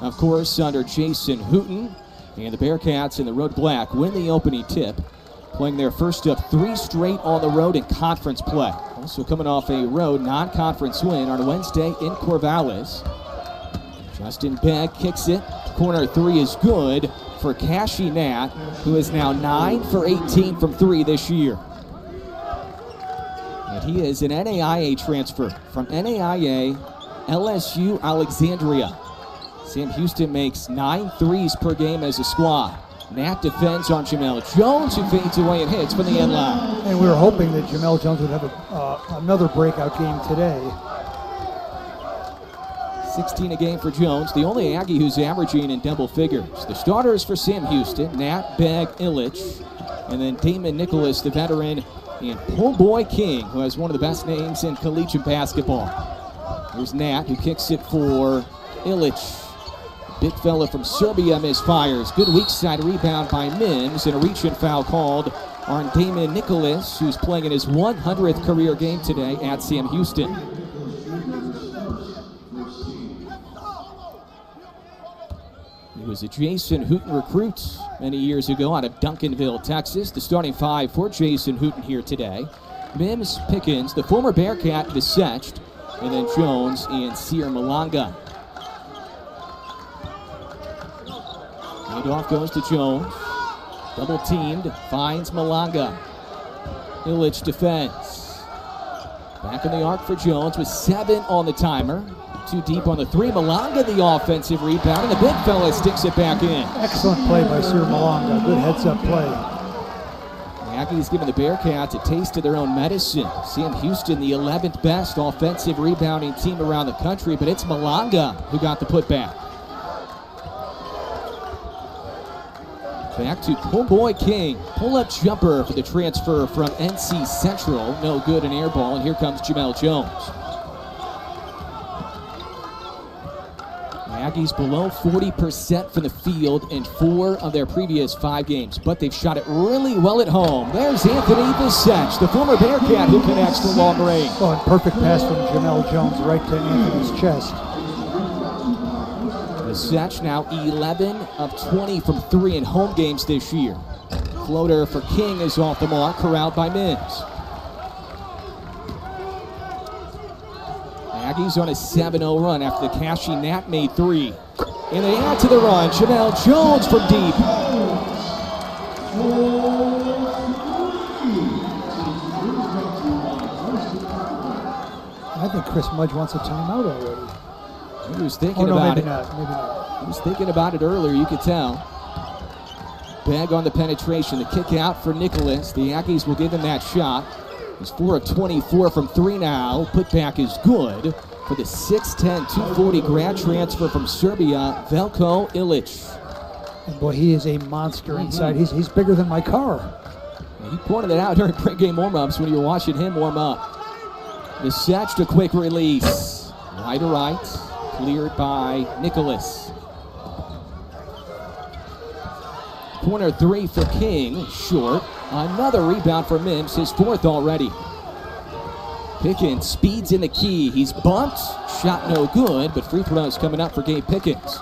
of course, under Jason Hooten. And the Bearcats in the road black win the opening tip, playing their first of 3 straight on the road in conference play. Also coming off a road non-conference win on a Wednesday in Corvallis. Justin Begg kicks it. Corner 3 is good for Cashy Nat, who is now 9 for 18 from 3 this year. And he is an NAIA transfer from NAIA LSU Alexandria. Sam Houston makes 9 threes per game as a squad. Nat defends on Jamel Jones, who fades away and hits from the end line. And we were hoping that Jamel Jones would have another breakout game today. 16 a game for Jones, the only Aggie who's averaging in double figures. The starters for Sam Houston, Nat, Begg, Illich, and then Damon Nicholas, the veteran, and Homeboy King, who has one of the best names in collegiate basketball. Here's Nat, who kicks it for Illich. Big fella from Serbia misfires. Good weak side rebound by Mims, and a reach-in foul called on Damon Nicholas, who's playing in his 100th career game today at Sam Houston. He was a Jason Hooten recruit many years ago out of Duncanville, Texas. The starting 5 for Jason Hooten here today. Mims, Pickens, the former Bearcat, Visect, and then Jones and Sear Malanga. Handoff goes to Jones. Double teamed, finds Malanga. Illich defends. Back in the arc for Jones with 7 on the timer. Too deep on the 3. Malanga the offensive rebound, and the big fella sticks it back in. Excellent play by Sir Malanga. Good heads-up play. The Aggies giving the Bearcats a taste of their own medicine. Sam Houston, the 11th best offensive rebounding team around the country, but it's Malanga who got the putback. Back to Homeboy King. Pull-up jumper for the transfer from NC Central. No good, an air ball, and here comes Jamel Jones. The Aggies below 40% from the field in 4 of their previous 5 games, but they've shot it really well at home. There's Anthony Visect, the former Bearcat, who connects from long range. Oh, and perfect pass from Jamel Jones right to Anthony's chest. Visect now 11 of 20 from 3 in home games this year. Floater for King is off the mark, corralled by Mims. Aggies on a 7-0 run after the Cashy Nat made 3. And they add to the run. Jamel Jones from deep. I think Chris Mudge wants a timeout already. He was thinking about it. Maybe not. He was thinking about it earlier, you could tell. Begg on the penetration. The kick out for Nicholas. The Aggies will give him that shot. He's 4 of 24 from 3 now. Putback is good for the 6'10", 240 grad transfer from Serbia, Veljko Illich. And boy, he is a monster inside. He's bigger than my car. He pointed it out during pregame warm-ups when you were watching him warm up. Visect, a quick release. Right to right, cleared by Nicholas. Corner 3 for King, short. Another rebound for Mims, his 4th already. Pickens speeds in the key. He's bumped, shot no good, but free throws coming up for Gabe Pickens.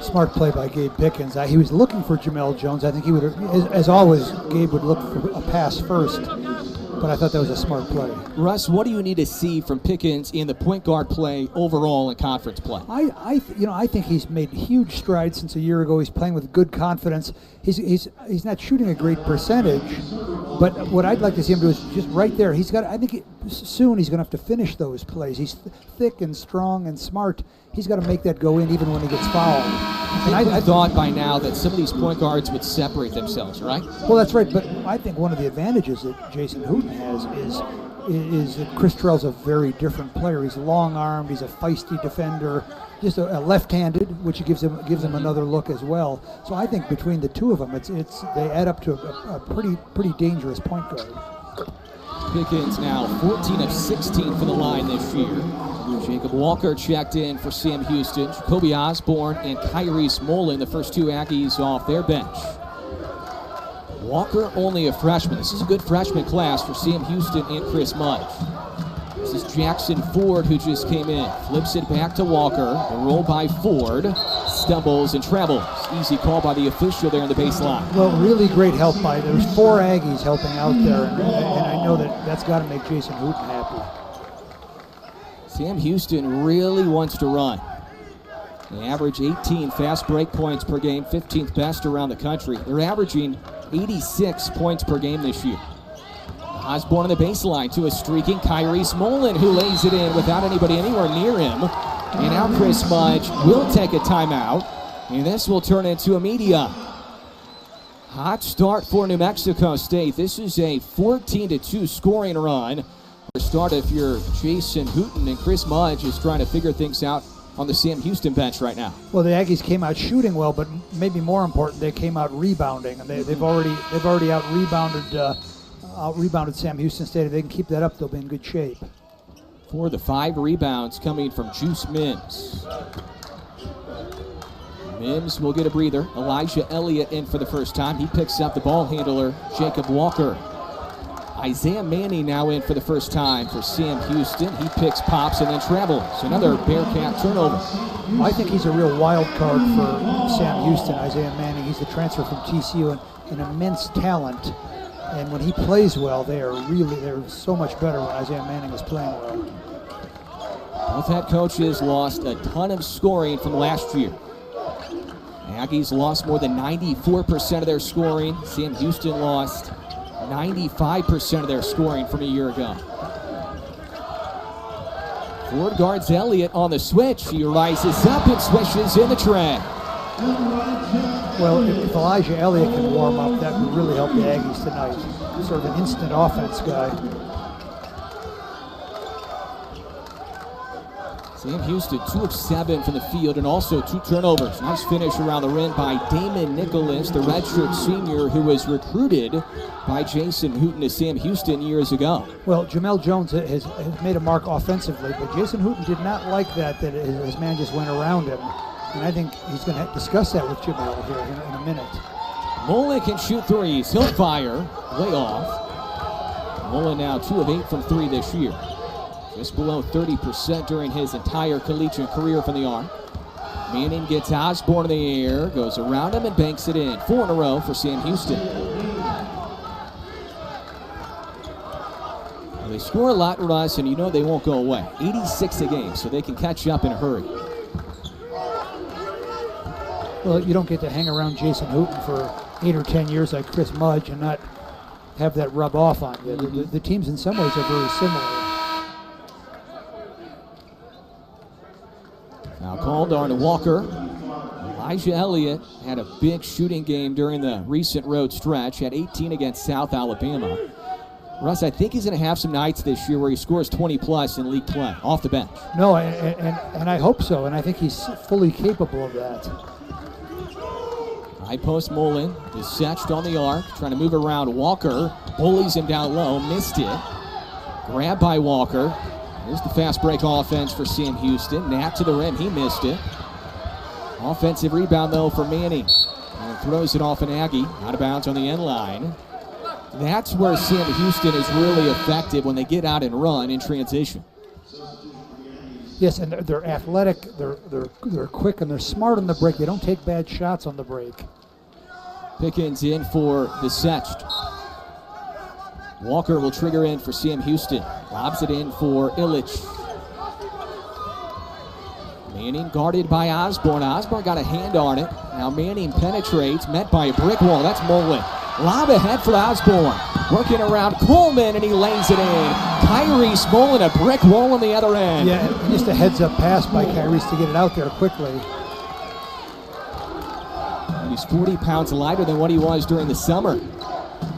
Smart play by Gabe Pickens. He was looking for Jamel Jones. I think he would, as always, Gabe would look for a pass first. But I thought that was a smart play. Russ, what do you need to see from Pickens in the point guard play overall in conference play? I think he's made huge strides since a year ago. He's playing with good confidence. He's not shooting a great percentage, but what I'd like to see him do is just right there. Soon he's going to have to finish those plays. He's thick and strong and smart. He's got to make that go in even when he gets fouled. And I thought by now that some of these point guards would separate themselves, right? Well, that's right, but I think one of the advantages that Jason Hooten has is that Chris Terrell's a very different player. He's long-armed, he's a feisty defender, just a left-handed, which gives him another look as well. So I think between the two of them, they add up to a pretty dangerous point guard. Pickens now 14 of 16 for the line this year. Jacob Walker checked in for Sam Houston. Jacoby Osborne and Kyrie Smolin, the first 2 Aggies off their bench. Walker only a freshman. This is a good freshman class for Sam Houston and Chris Mudge. This is Jackson Ford who just came in. Flips it back to Walker. The roll by Ford. Stumbles and travels. Easy call by the official there on the baseline. Well, really great help by, there's 4 Aggies helping out there, and I know that's got to make Jason Hooten happy. Sam Houston really wants to run. They average 18 fast break points per game, 15th best around the country. They're averaging 86 points per game this year. Osborne on the baseline to a streaking Kyrie Smolin, who lays it in without anybody anywhere near him. And now Chris Mudge will take a timeout, and this will turn into a media. Hot start for New Mexico State. This is a 14-2 scoring run. For start, if you're Jason Hooten, and Chris Mudge is trying to figure things out on the Sam Houston bench right now. Well, the Aggies came out shooting well, but maybe more important, they came out rebounding, and they've already out rebounded Sam Houston State. If they can keep that up, they'll be in good shape. For the 5 rebounds coming from Juice Mims. Mims will get a breather. Elijah Elliott in for the first time. He picks up the ball handler, Jacob Walker. Isaiah Manning now in for the first time for Sam Houston. He picks, pops, and then travels. Another Bearcat turnover. I think he's a real wild card for Sam Houston, Isaiah Manning. He's the transfer from TCU, and an immense talent. And when he plays well, they're so much better when Isaiah Manning is playing well. Both head coaches lost a ton of scoring from last year. Aggies lost more than 94% of their scoring. Sam Houston lost 95% of their scoring from a year ago. Ford guards Elliott on the switch. He rises up and swishes in the tray. Well, if Elijah Elliott can warm up, that would really help the Aggies tonight. Sort of an instant offense guy. Sam Houston, 2 of 7 from the field and also 2 turnovers. Nice finish around the rim by Damon Nicholas, the redshirt senior who was recruited by Jason Hooten to Sam Houston years ago. Well, Jamel Jones has made a mark offensively, but Jason Hooten did not like that his man just went around him. And I think he's going to discuss that with Jamel here in a minute. Mullen can shoot threes. He'll fire. Way off. Mullen now 2 of 8 from 3 this year. Just below 30% during his entire collegiate career from the arc. Manning gets Osborne in the air, goes around him and banks it in. 4 in a row for Sam Houston. Well, they score a lot, Russ, and you know they won't go away. 86 a game, so they can catch up in a hurry. Well, you don't get to hang around Jason Hooten for 8 or 10 years like Chris Mudge and not have that rub off on you. The teams in some ways are very similar. Now called on Walker. Elijah Elliott had a big shooting game during the recent road stretch. Had 18 against South Alabama. Russ, I think he's going to have some nights this year where he scores 20-plus in league play, off the bench. No, and I hope so, and I think he's fully capable of that. High post Mullen is setched on the arc, trying to move around Walker. Bullies him down low, missed it. Grabbed by Walker. Here's the fast break offense for Sam Houston. Nat to the rim, he missed it. Offensive rebound though for Manning. And throws it off an Aggie, out of bounds on the end line. That's where Sam Houston is really effective when they get out and run in transition. Yes, and they're athletic, they're quick, and they're smart on the break. They don't take bad shots on the break. Pickens in for the setched. Walker will trigger in for Sam Houston. Lobs it in for Illich. Manning guarded by Osborne. Osborne got a hand on it. Now Manning penetrates, met by a brick wall. That's Mullen. Lob ahead for Osborne. Working around Coleman, and he lays it in. Kyrie Smolin, a brick wall on the other end. Yeah, just a heads-up pass by Kyrie to get it out there quickly. And he's 40 pounds lighter than what he was during the summer.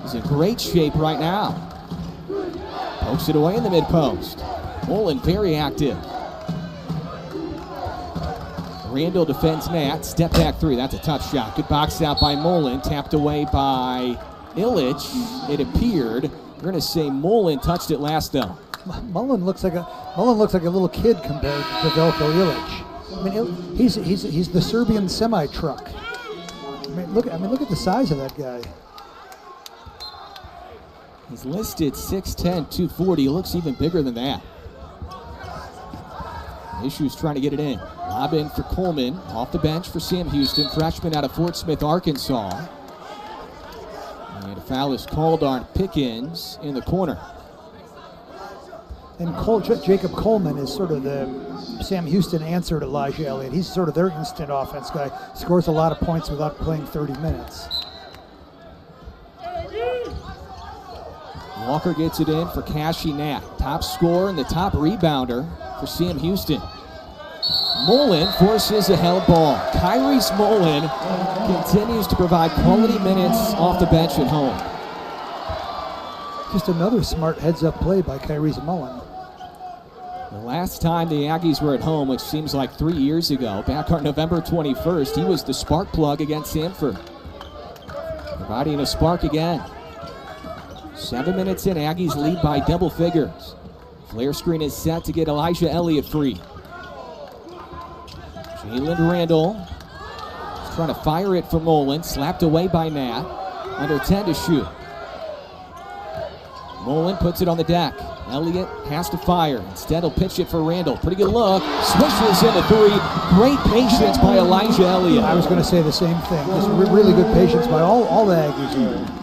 He's in great shape right now. Pokes it away in the mid-post. Mullen very active. Randall defends Nat. Step back 3. That's a tough shot. Good box out by Mullen. Tapped away by Illich. It appeared. We're going to say Mullen touched it last though. Mullen looks like a little kid compared to Veljko Illich. I mean, he's the Serbian semi-truck. I mean, look at the size of that guy. He's listed 6'10", 240. He looks even bigger than that. Issues trying to get it in. Lob in for Coleman. Off the bench for Sam Houston, freshman out of Fort Smith, Arkansas. And a foul is called on Pickens in the corner. And Jacob Coleman is sort of the Sam Houston answer to Elijah Elliott. He's sort of their instant offense guy. Scores a lot of points without playing 30 minutes. Walker gets it in for Cashy Knapp. Top scorer and the top rebounder for Sam Houston. Mullen forces a held ball. Kyrese Mullen continues to provide quality minutes off the bench at home. Just another smart heads-up play by Kyrese Mullen. The last time the Aggies were at home, which seems like 3 years ago, back on November 21st, he was the spark plug against Samford. Providing a spark again. 7 minutes in, Aggies lead by double figures. Flare screen is set to get Elijah Elliott free. Jalen Randall is trying to fire it for Mullen. Slapped away by Nat. Under 10 to shoot. Mullen puts it on the deck. Elliott has to fire. Instead, he'll pitch it for Randall. Pretty good look. Swishes in the three. Great patience by Elijah Elliott. I was going to say the same thing. Just really good patience by all the Aggies here.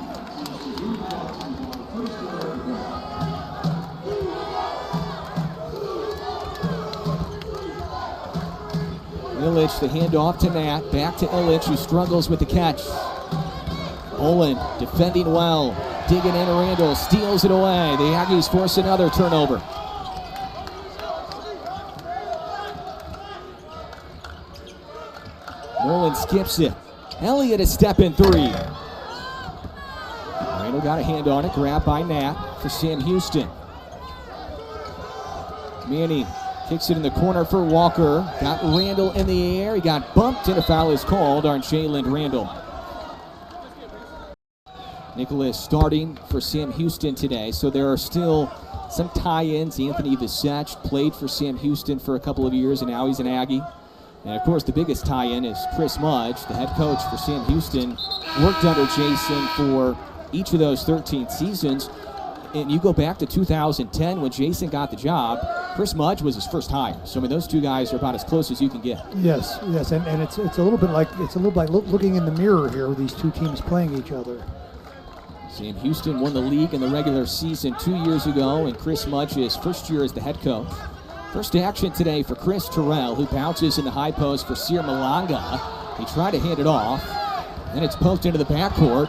Illich, the handoff to Nat. Back to Illich, who struggles with the catch. Mullen defending well. Digging in, Randall steals it away. The Aggies force another turnover. Mullen skips it. Elliott a step in three. Randall got a hand on it. Grabbed by Nat for Sam Houston. Manning kicks it in the corner for Walker. Got Randall in the air. He got bumped and a foul is called on Jalen Randall. Nicholas starting for Sam Houston today, so there are still some tie-ins. Anthony Visech played for Sam Houston for a couple of years, and now he's an Aggie. And of course, the biggest tie-in is Chris Mudge, the head coach for Sam Houston, worked under Jason for each of those 13 seasons. And you go back to 2010 when Jason got the job, Chris Mudge was his first hire. So I mean, those two guys are about as close as you can get. Yes, and it's a little bit like looking in the mirror here with these two teams playing each other. Sam Houston won the league in the regular season 2 years ago, and Chris Mudge's first year as the head coach. First action today for Chris Terrell, who bounces in the high post for Sir Malanga. He tried to hand it off, and it's poked into the backcourt.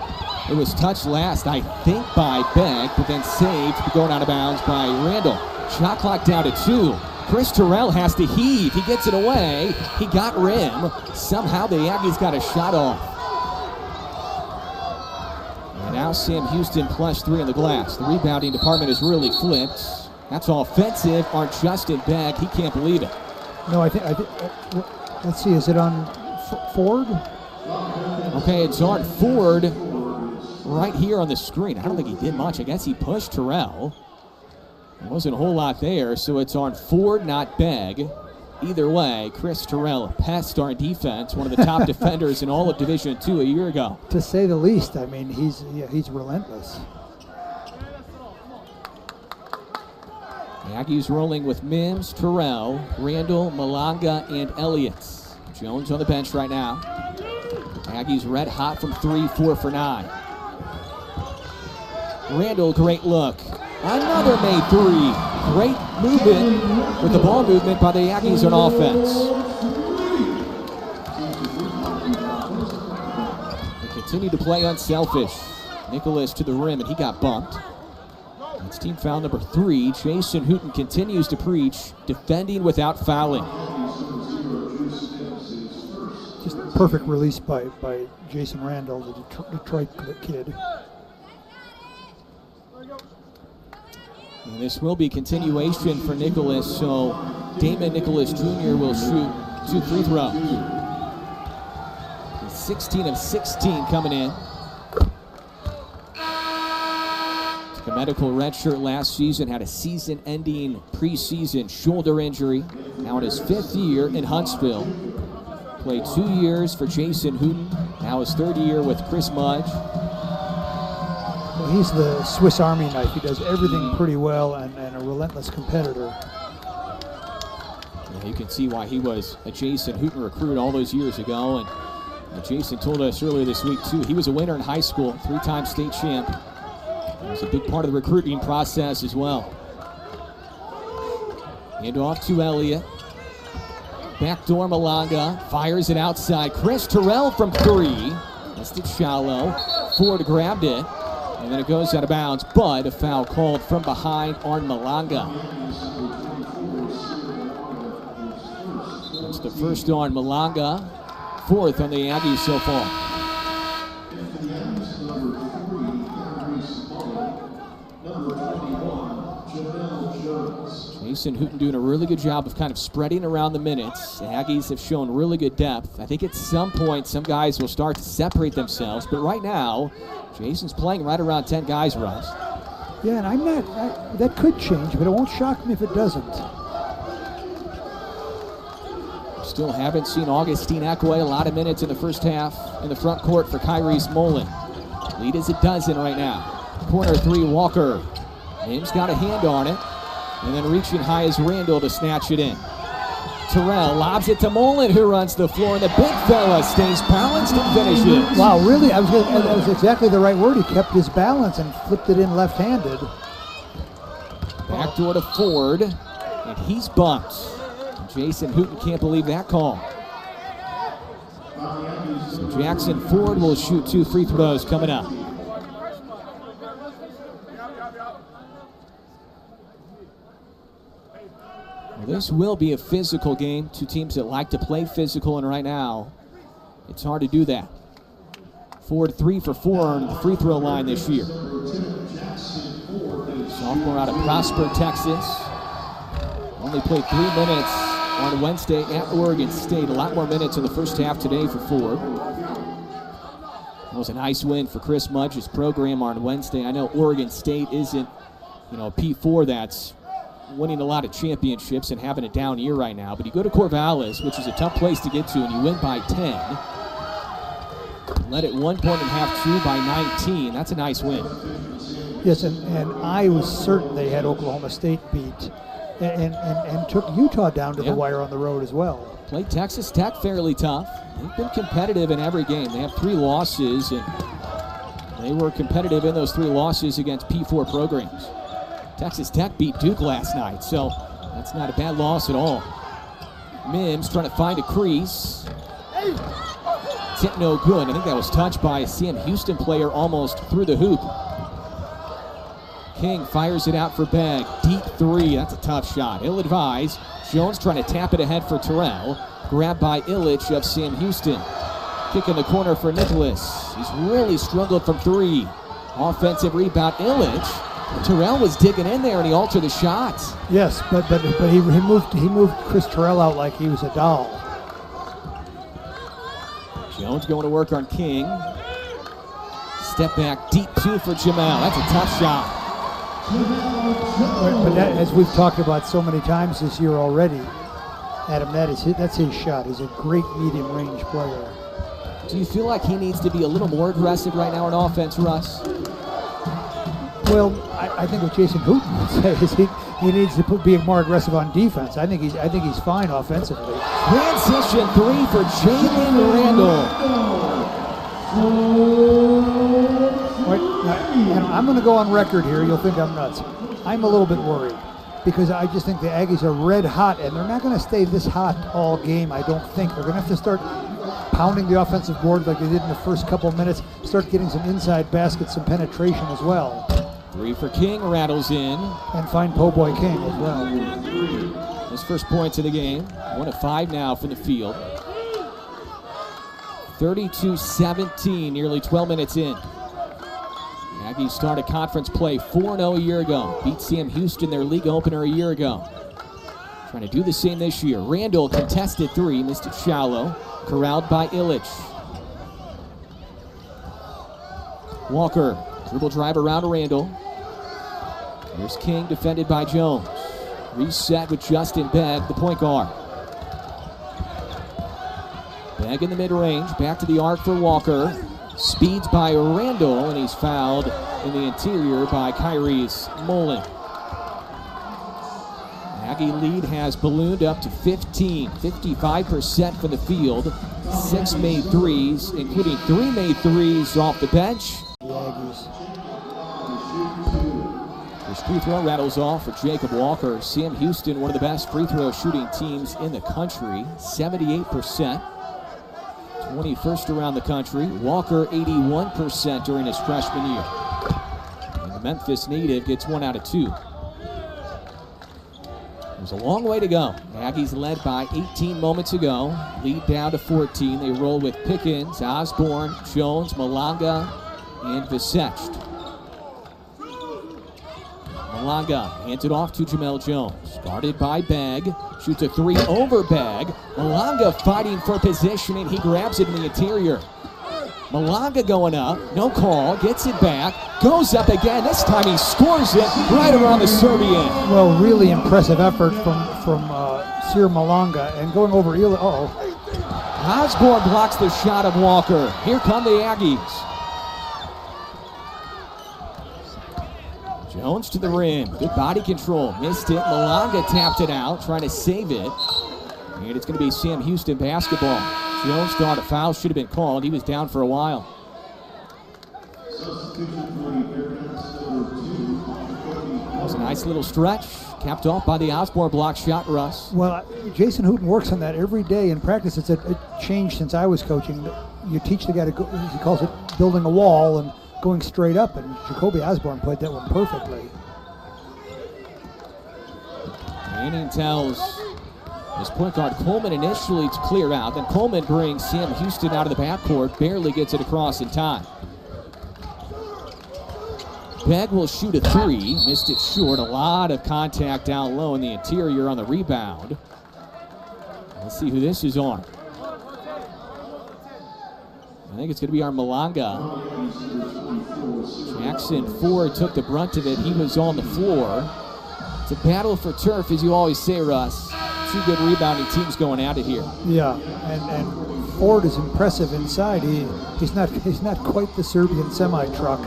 It was touched last, I think, by Begg, but then saved, going out of bounds by Randall. Shot clock down to 2. Chris Terrell has to heave. He gets it away. He got rim. Somehow the Aggies got a shot off. And now Sam Houston +3 on the glass. The rebounding department has really flipped. That's offensive on Justin Begg. He can't believe it. No, I think let's see, is it on Ford? Okay, it's on Ford right here on the screen. I don't think he did much. I guess he pushed Terrell. There wasn't a whole lot there, so it's on Ford, not Begg. Either way, Chris Terrell, a pest on defense, one of the top defenders in all of Division II a year ago. To say the least. I mean, he's relentless. The Aggies rolling with Mims, Terrell, Randall, Malanga, and Elliott. Jones on the bench right now. Aggies red hot from 3, 4 for 9. Randall, great look. Another made 3. Great movement with the ball movement by the Aggies on offense. They continue to play unselfish. Nicholas to the rim, and he got bumped. That's team foul number 3. Jason Hooten continues to preach, defending without fouling. Just perfect release by Jason Randall, the Detroit kid. And this will be continuation for Nicholas, so Damon Nicholas Jr. will shoot 2 free throws. He's 16 of 16 coming in. Took a medical redshirt last season, had a season-ending preseason shoulder injury. Now in his 5th year in Huntsville. Played 2 years for Jason Hooten. Now his 3rd year with Chris Mudge. Well, he's the Swiss Army knife. He does everything pretty well and a relentless competitor. Yeah, You can see why he was a Jason Hooten recruit all those years ago. And Jason told us earlier this week, too, he was a winner in high school, 3-time state champ. He was a big part of the recruiting process as well. Hand off to Elliott. Backdoor Malanga, fires it outside. Chris Terrell from 3. Missed it shallow. Ford grabbed it, and then it goes out of bounds, but a foul called from behind on Malanga. That's the first on Malanga, 4th on the Aggies so far. Jason Hooten doing a really good job of kind of spreading around the minutes. The Aggies have shown really good depth. I think at some point some guys will start to separate themselves, but right now Jason's playing right around 10 guys, Russ. Yeah, and that could change, but it won't shock me if it doesn't. Still haven't seen Augustine Ekway a lot of minutes in the first half in the front court for Kyrie's Mullen. Lead is a dozen right now. Corner 3, Walker. Mims got a hand on it. And then reaching high is Randall to snatch it in. Terrell lobs it to Mullen, who runs the floor, and the big fella stays balanced and finishes. Wow, really? That was exactly the right word. He kept his balance and flipped it in left-handed. Backdoor to Ford, and he's bumped. Jason Hooten can't believe that call. So Jackson Ford will shoot 2 free throws coming up. Well, this will be a physical game. Two teams that like to play physical, and right now, it's hard to do that. Ford 3 for 4 on the free throw line this year. Sophomore out of Prosper, Texas. Only played 3 minutes on Wednesday at Oregon State. A lot more minutes in the first half today for Ford. That was a nice win for Chris Mudge's program on Wednesday. I know Oregon State isn't, a P4 that's winning a lot of championships and having a down year right now, but you go to Corvallis, which is a tough place to get to, and you win by 10. Led at 1 point and a half, 2 by 19. That's a nice win. Yes, and I was certain they had Oklahoma State beat and took Utah down to the wire on the road as well. Played Texas Tech fairly tough. They've been competitive in every game. They have 3 losses, and they were competitive in those 3 losses against P4 programs. Texas Tech beat Duke last night, so that's not a bad loss at all. Mims trying to find a crease. Tip no good. I think that was touched by a Sam Houston player almost through the hoop. King fires it out for Begg. Deep 3. That's a tough shot. Ill-advised. Jones trying to tap it ahead for Terrell. Grabbed by Illich of Sam Houston. Kick in the corner for Nicholas. He's really struggled from 3. Offensive rebound, Illich. Terrell was digging in there and he altered the shot. Yes, but he moved Chris Terrell out like he was a doll. Jones going to work on King. Step back, deep 2 for Jamal. That's a tough shot. But that, as we've talked about so many times this year already, Adam, that's his shot. He's a great medium range player. Do you feel like he needs to be a little more aggressive right now on offense, Russ? Well, I think what Jason Hooten would say is he needs to be more aggressive on defense. I think he's fine offensively. Transition 3 for Jalen Randall. I'm going to go on record here. You'll think I'm nuts. I'm a little bit worried because I just think the Aggies are red hot, and they're not going to stay this hot all game, I don't think. They're going to have to start pounding the offensive board like they did in the first couple minutes, start getting some inside baskets, some penetration as well. 3 for King, rattles in. And find Po' Boy King as well. His first points of the game. 1 of 5 now from the field. 32-17, nearly 12 minutes in. The Aggies started conference play 4-0 a year ago. Beat Sam Houston, their league opener, a year ago. Trying to do the same this year. Randall contested 3, missed it shallow. Corralled by Illich. Walker, dribble drive around Randall. There's King, defended by Jones. Reset with Justin Begg, the point guard. Begg in the mid-range, back to the arc for Walker. Speeds by Randall, and he's fouled in the interior by Kyrie's Mullen. Aggie lead has ballooned up to 15, 55% from the field. 6 made threes, including 3 made threes off the bench. The Aggies. His free throw rattles off for Jacob Walker. Sam Houston, one of the best free throw shooting teams in the country, 78%. 21st around the country. Walker, 81% during his freshman year. And the Memphis native gets 1 out of 2. There's a long way to go. Aggies led by 18 moments ago. Lead down to 14. They roll with Pickens, Osborne, Jones, Malanga, and Visech. Malanga hands it off to Jamel Jones. Guarded by Begg. Shoots a 3 over Begg. Malanga fighting for position, and he grabs it in the interior. Malanga going up. No call. Gets it back. Goes up again. This time he scores it right around the Serbian. Well, really impressive effort from Sir Malanga. And going over Eli. Osborne blocks the shot of Walker. Here come the Aggies. Jones to the rim. Good body control. Missed it. Malanga tapped it out, trying to save it. And it's going to be Sam Houston basketball. Jones thought a foul should have been called. He was down for a while. That was a nice little stretch. Capped off by the Osborne block shot, Russ. Well, Jason Hooten works on that every day in practice. It's a change since I was coaching. You teach the guy to go, he calls it building a wall and going straight up, and Jacoby Osborne played that one perfectly. Manning tells his point guard Coleman initially to clear out. Then Coleman brings Sam Houston out of the backcourt, barely gets it across in time. Begg will shoot a 3, missed it short. A lot of contact down low in the interior on the rebound. Let's see who this is on. I think it's going to be our Malanga. Jackson Ford took the brunt of it. He was on the floor. It's a battle for turf, as you always say, Russ. 2 good rebounding teams going at it here. Yeah, and Ford is impressive inside. He's not quite the Serbian semi-truck,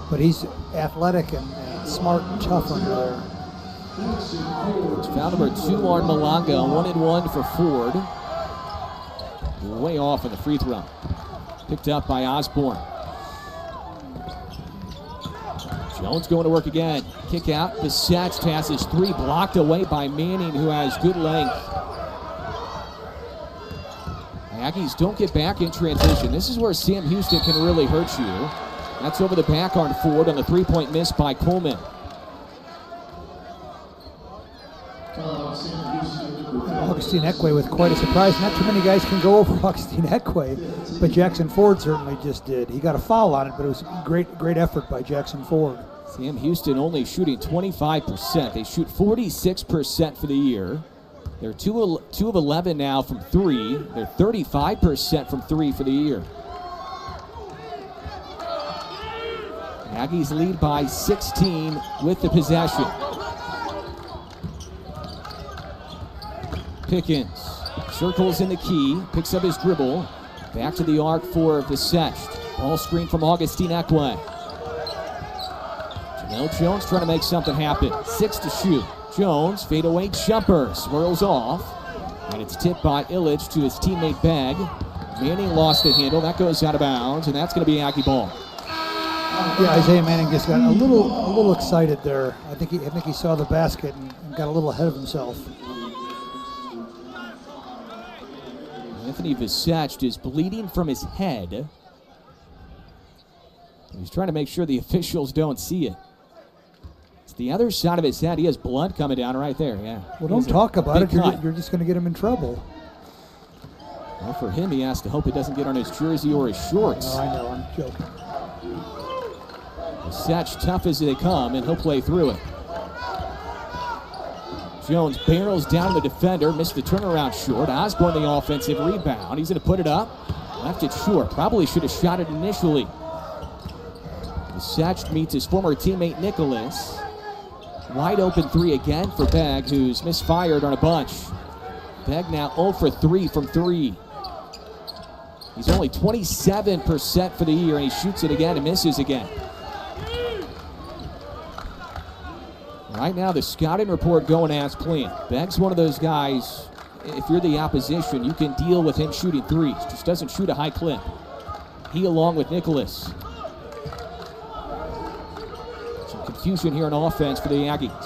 but he's athletic and smart and tough under there. It's foul number 2 on Malanga. 1-and-1 for Ford. Way off on the free throw. Picked up by Osborne. Jones going to work again. Kick out. Visech passes 3, blocked away by Manning, who has good length. Aggies don't get back in transition. This is where Sam Houston can really hurt you. That's over the back on Ford on the 3-point miss by Coleman. Augustine Ekwe with quite a surprise. Not too many guys can go over Augustine Ekwe, but Jackson Ford certainly just did. He got a foul on it, but it was a great effort by Jackson Ford. Sam Houston only shooting 25%. They shoot 46% for the year. They're 2 of 11 now from 3. They're 35% from 3 for the year. Aggies lead by 16 with the possession. Pickens circles in the key, picks up his dribble. Back to the arc for Visech. Ball screen from Augustine Ekwe. Jamel Jones trying to make something happen. 6 to shoot. Jones, fadeaway jumper, swirls off. And it's tipped by Illich to his teammate Begg. Manning lost the handle. That goes out of bounds, and that's going to be Aggie ball. Yeah, Isaiah Manning just got a little excited there. I think he saw the basket and got a little ahead of himself. Anthony Visech is bleeding from his head. He's trying to make sure the officials don't see it. It's the other side of his head. He has blood coming down right there. Yeah. Well, don't talk about it. You're just going to get him in trouble. Well, for him, he has to hope it doesn't get on his jersey or his shorts. No, I know. I'm joking. Visech tough as they come, and he'll play through it. Jones barrels down the defender, missed the turnaround short. Osborne the offensive rebound. He's going to put it up. Left it short. Probably should have shot it initially. Visech meets his former teammate Nicholas. Wide open 3 again for Begg, who's misfired on a bunch. Begg now 0 for 3 from 3. He's only 27% for the year, and he shoots it again and misses again. Right now, the scouting report going as planned. Begg's one of those guys, if you're the opposition, you can deal with him shooting threes. Just doesn't shoot a high clip. He along with Nicholas. Some confusion here on offense for the Aggies.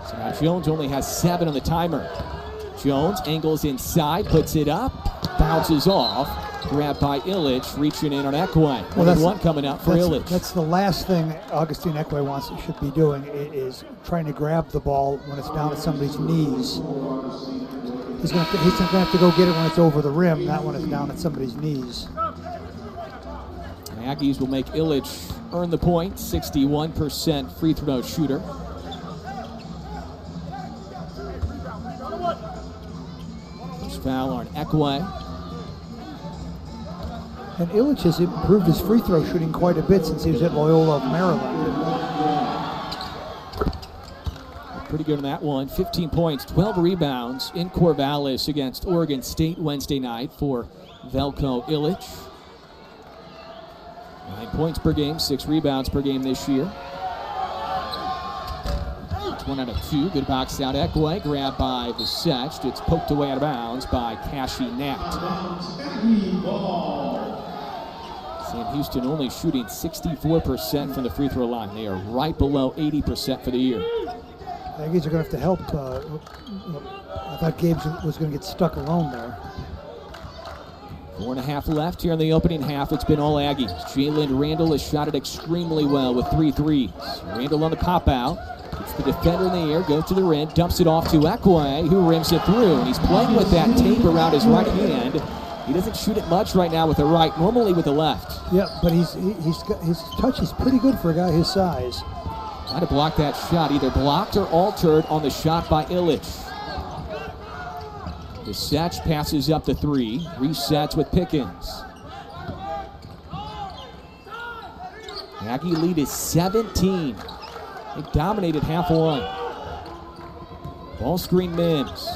So now Jones only has 7 on the timer. Jones angles inside, puts it up, bounces off. Grabbed by Illich, reaching in on Ekwe. Well, that's one coming up for Illich. That's the last thing Augustine Ekwe should be doing, is trying to grab the ball when it's down at somebody's knees. He's going to have to go get it when it's over the rim, not when it's down at somebody's knees. The Aggies will make Illich earn the point, 61% free throw shooter. First foul on Ekwe. And Illich has improved his free throw shooting quite a bit since he was at Loyola of Maryland. Pretty good on that one. 15 points, 12 rebounds in Corvallis against Oregon State Wednesday night for Veljko Illich. 9 points per game, 6 rebounds per game this year. It's 1 out of 2. Good box out Ekwe. Grabbed by Visech. It's poked away out of bounds by Kashi Nat. Sam Houston only shooting 64% from the free throw line. They are right below 80% for the year. The Aggies are going to have to help. I thought Gabe was going to get stuck alone there. 4.5 left here in the opening half. It's been all Aggies. Jalen Randall has shot it extremely well with 3 threes. Randall on the pop out. Gets the defender in the air, goes to the rim, dumps it off to Ekwe, who rims it through. And he's playing with that tape around his right hand. He doesn't shoot it much right now with the right, normally with the left. Yeah, but his touch is pretty good for a guy his size. Trying to block that shot, either blocked or altered on the shot by Illich. Visech passes up the 3, resets with Pickens. Aggie lead is 17. They dominated half one. Ball screen Mims.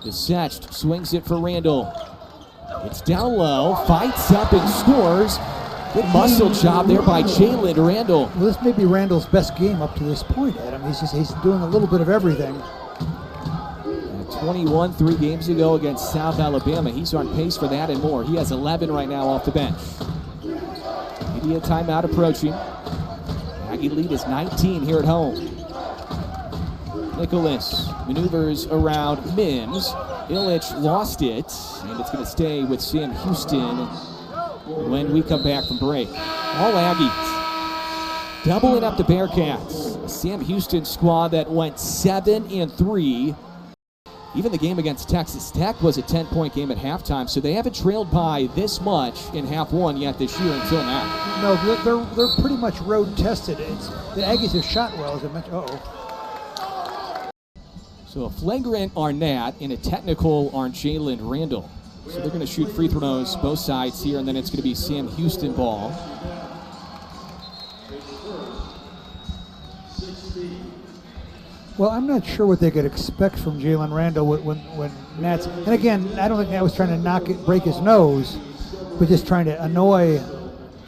Visech swings it for Randall. It's down low, fights up and scores. Good muscle job there by Jalen Randall. Well, this may be Randall's best game up to this point, Adam. He's doing a little bit of everything. 21 3 games ago against South Alabama. He's on pace for that and more. He has 11 right now off the bench. Media timeout approaching. Aggie lead is 19 here at home. Nicholas maneuvers around Mims. Illich lost it, and it's going to stay with Sam Houston when we come back from break. All Aggies doubling up the Bearcats. A Sam Houston squad that went 7-3. Even the game against Texas Tech was a 10-point game at halftime, so they haven't trailed by this much in half one yet this year until now. No, they're pretty much road tested. The Aggies have shot well, as I mentioned. Uh-oh. So a flagrant on Nat and a technical on Jalen Randall. So they're going to shoot free throws both sides here, and then it's going to be Sam Houston ball. Well, I'm not sure what they could expect from Jalen Randall when Nat's. And again, I don't think Nat was trying to break his nose, but just trying to annoy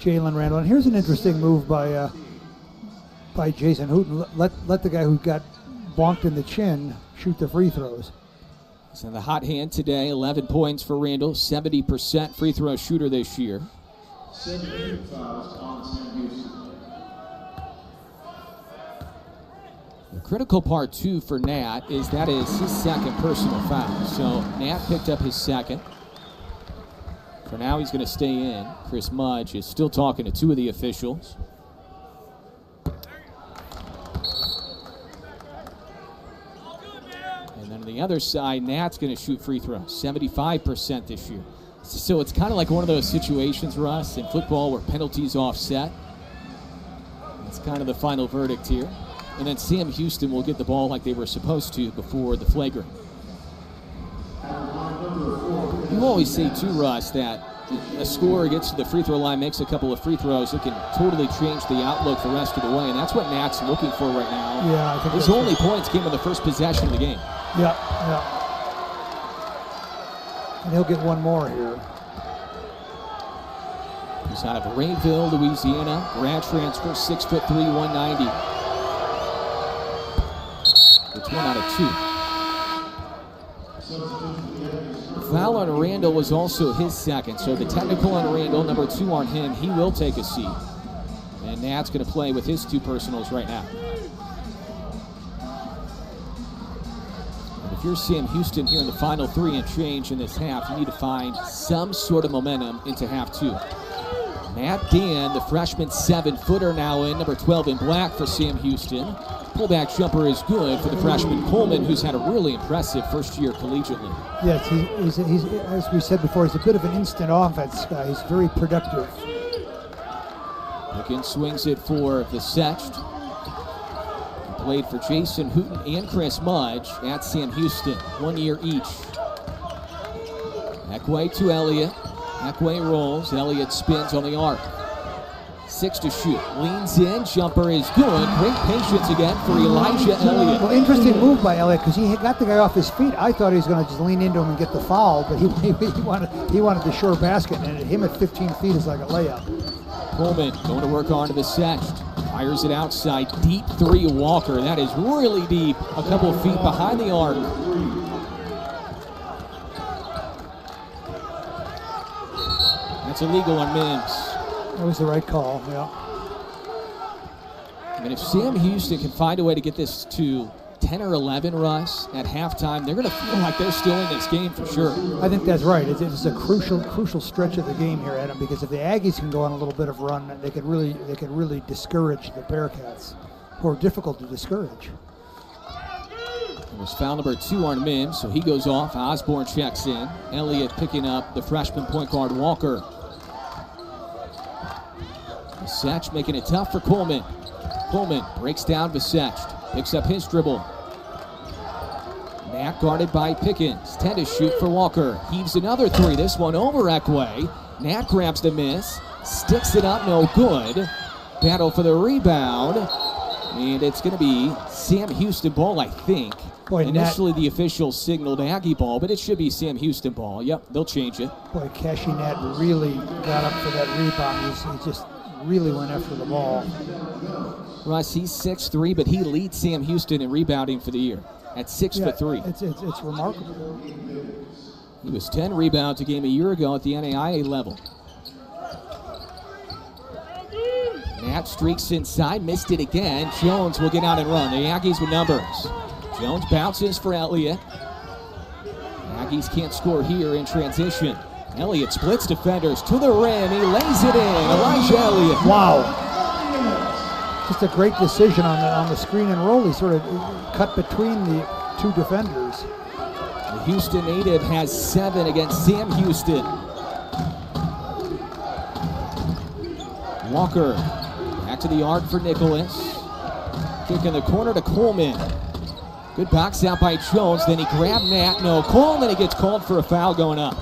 Jalen Randall. And here's an interesting move by Jason Hooten. Let the guy who got bonked in the chin shoot the free throws. So the hot hand today, 11 points for Randall, 70% free throw shooter this year. The critical part, too, for Nat is that is his second personal foul. So Nat picked up his second. For now, he's going to stay in. Chris Mudge is still talking to 2 of the officials. And then on the other side, Nat's going to shoot free throws, 75% this year. So it's kind of like one of those situations, Russ, in football where penalties offset. That's kind of the final verdict here. And then Sam Houston will get the ball like they were supposed to before the flagrant. You always say, too, Russ, that a scorer gets to the free throw line, makes a couple of free throws, it can totally change the outlook the rest of the way. And that's what Nat's looking for right now. Yeah, I think his only points came on the first possession of the game. Yeah. And he'll get one more here. He's out of Rainville, Louisiana. Grad transfer, 6'3", 190. 1 out of 2. Foul on Randall was also his second, so the technical on Randall, number 2 on him, he will take a seat. And Nat's going to play with his 2 personals right now. And if you're Sam Houston here in the final 3 and change in this half, you need to find some sort of momentum into half 2. Matt Dan, the freshman 7-footer now in, number 12 in black for Sam Houston. Pullback jumper is good for the freshman Coleman, who's had a really impressive first year collegiately. Yes, he's as we said before, he's a bit of an instant offense guy. He's very productive. Pickens swings it for Visect. Played for Jason Hooten and Chris Mudge at Sam Houston, 1 year each. Eckway to Elliott. Eckway rolls. Elliott spins on the arc. 6 to shoot. Leans in. Jumper is good. Great patience again for Elijah Elliott. Well, interesting move by Elliott because he got the guy off his feet. I thought he was going to just lean into him and get the foul, but he wanted the short basket, and him at 15 feet is like a layup. Coleman going to work on to the Secht. Fires it outside. Deep 3, Walker. That is really deep. A couple of feet behind the arc. That's illegal on Mims. That was the right call, yeah. And if Sam Houston can find a way to get this to 10 or 11, Russ, at halftime, they're going to feel like they're still in this game for sure. I think that's right. It's a crucial stretch of the game here, Adam, because if the Aggies can go on a little bit of a run, they could really discourage the Bearcats, who are difficult to discourage. It was foul number 2 on Mims, so he goes off. Osborne checks in. Elliott picking up the freshman point guard Walker. Visect making it tough for Coleman. Coleman breaks down Visect. Picks up his dribble. Nat guarded by Pickens. 10 to shoot for Walker. Heaves another 3. This one over Eckway. Nat grabs the miss. Sticks it up, no good. Battle for the rebound. And it's going to be Sam Houston ball, I think. Boy, initially the officials signaled Aggie ball, but it should be Sam Houston ball. Yep, they'll change it. Boy, Cashy Nat really got up for that rebound. He just really went after the ball. Russ, he's 6'3", but he leads Sam Houston in rebounding for the year at 6'3". It's remarkable. He was 10 rebounds a game a year ago at the NAIA level. Nat streaks inside, missed it again. Jones will get out and run. The Aggies with numbers. Jones bounces for Elliott. Aggies can't score here in transition. Elliott splits defenders to the rim. He lays it in. Elijah Elliott. Wow. Just a great decision on the screen and roll. He sort of cut between the 2 defenders. The Houston native has 7 against Sam Houston. Walker back to the arc for Nicholas. Kick in the corner to Coleman. Good box out by Jones. Then he grabbed Nat. No call, and then he gets called for a foul going up.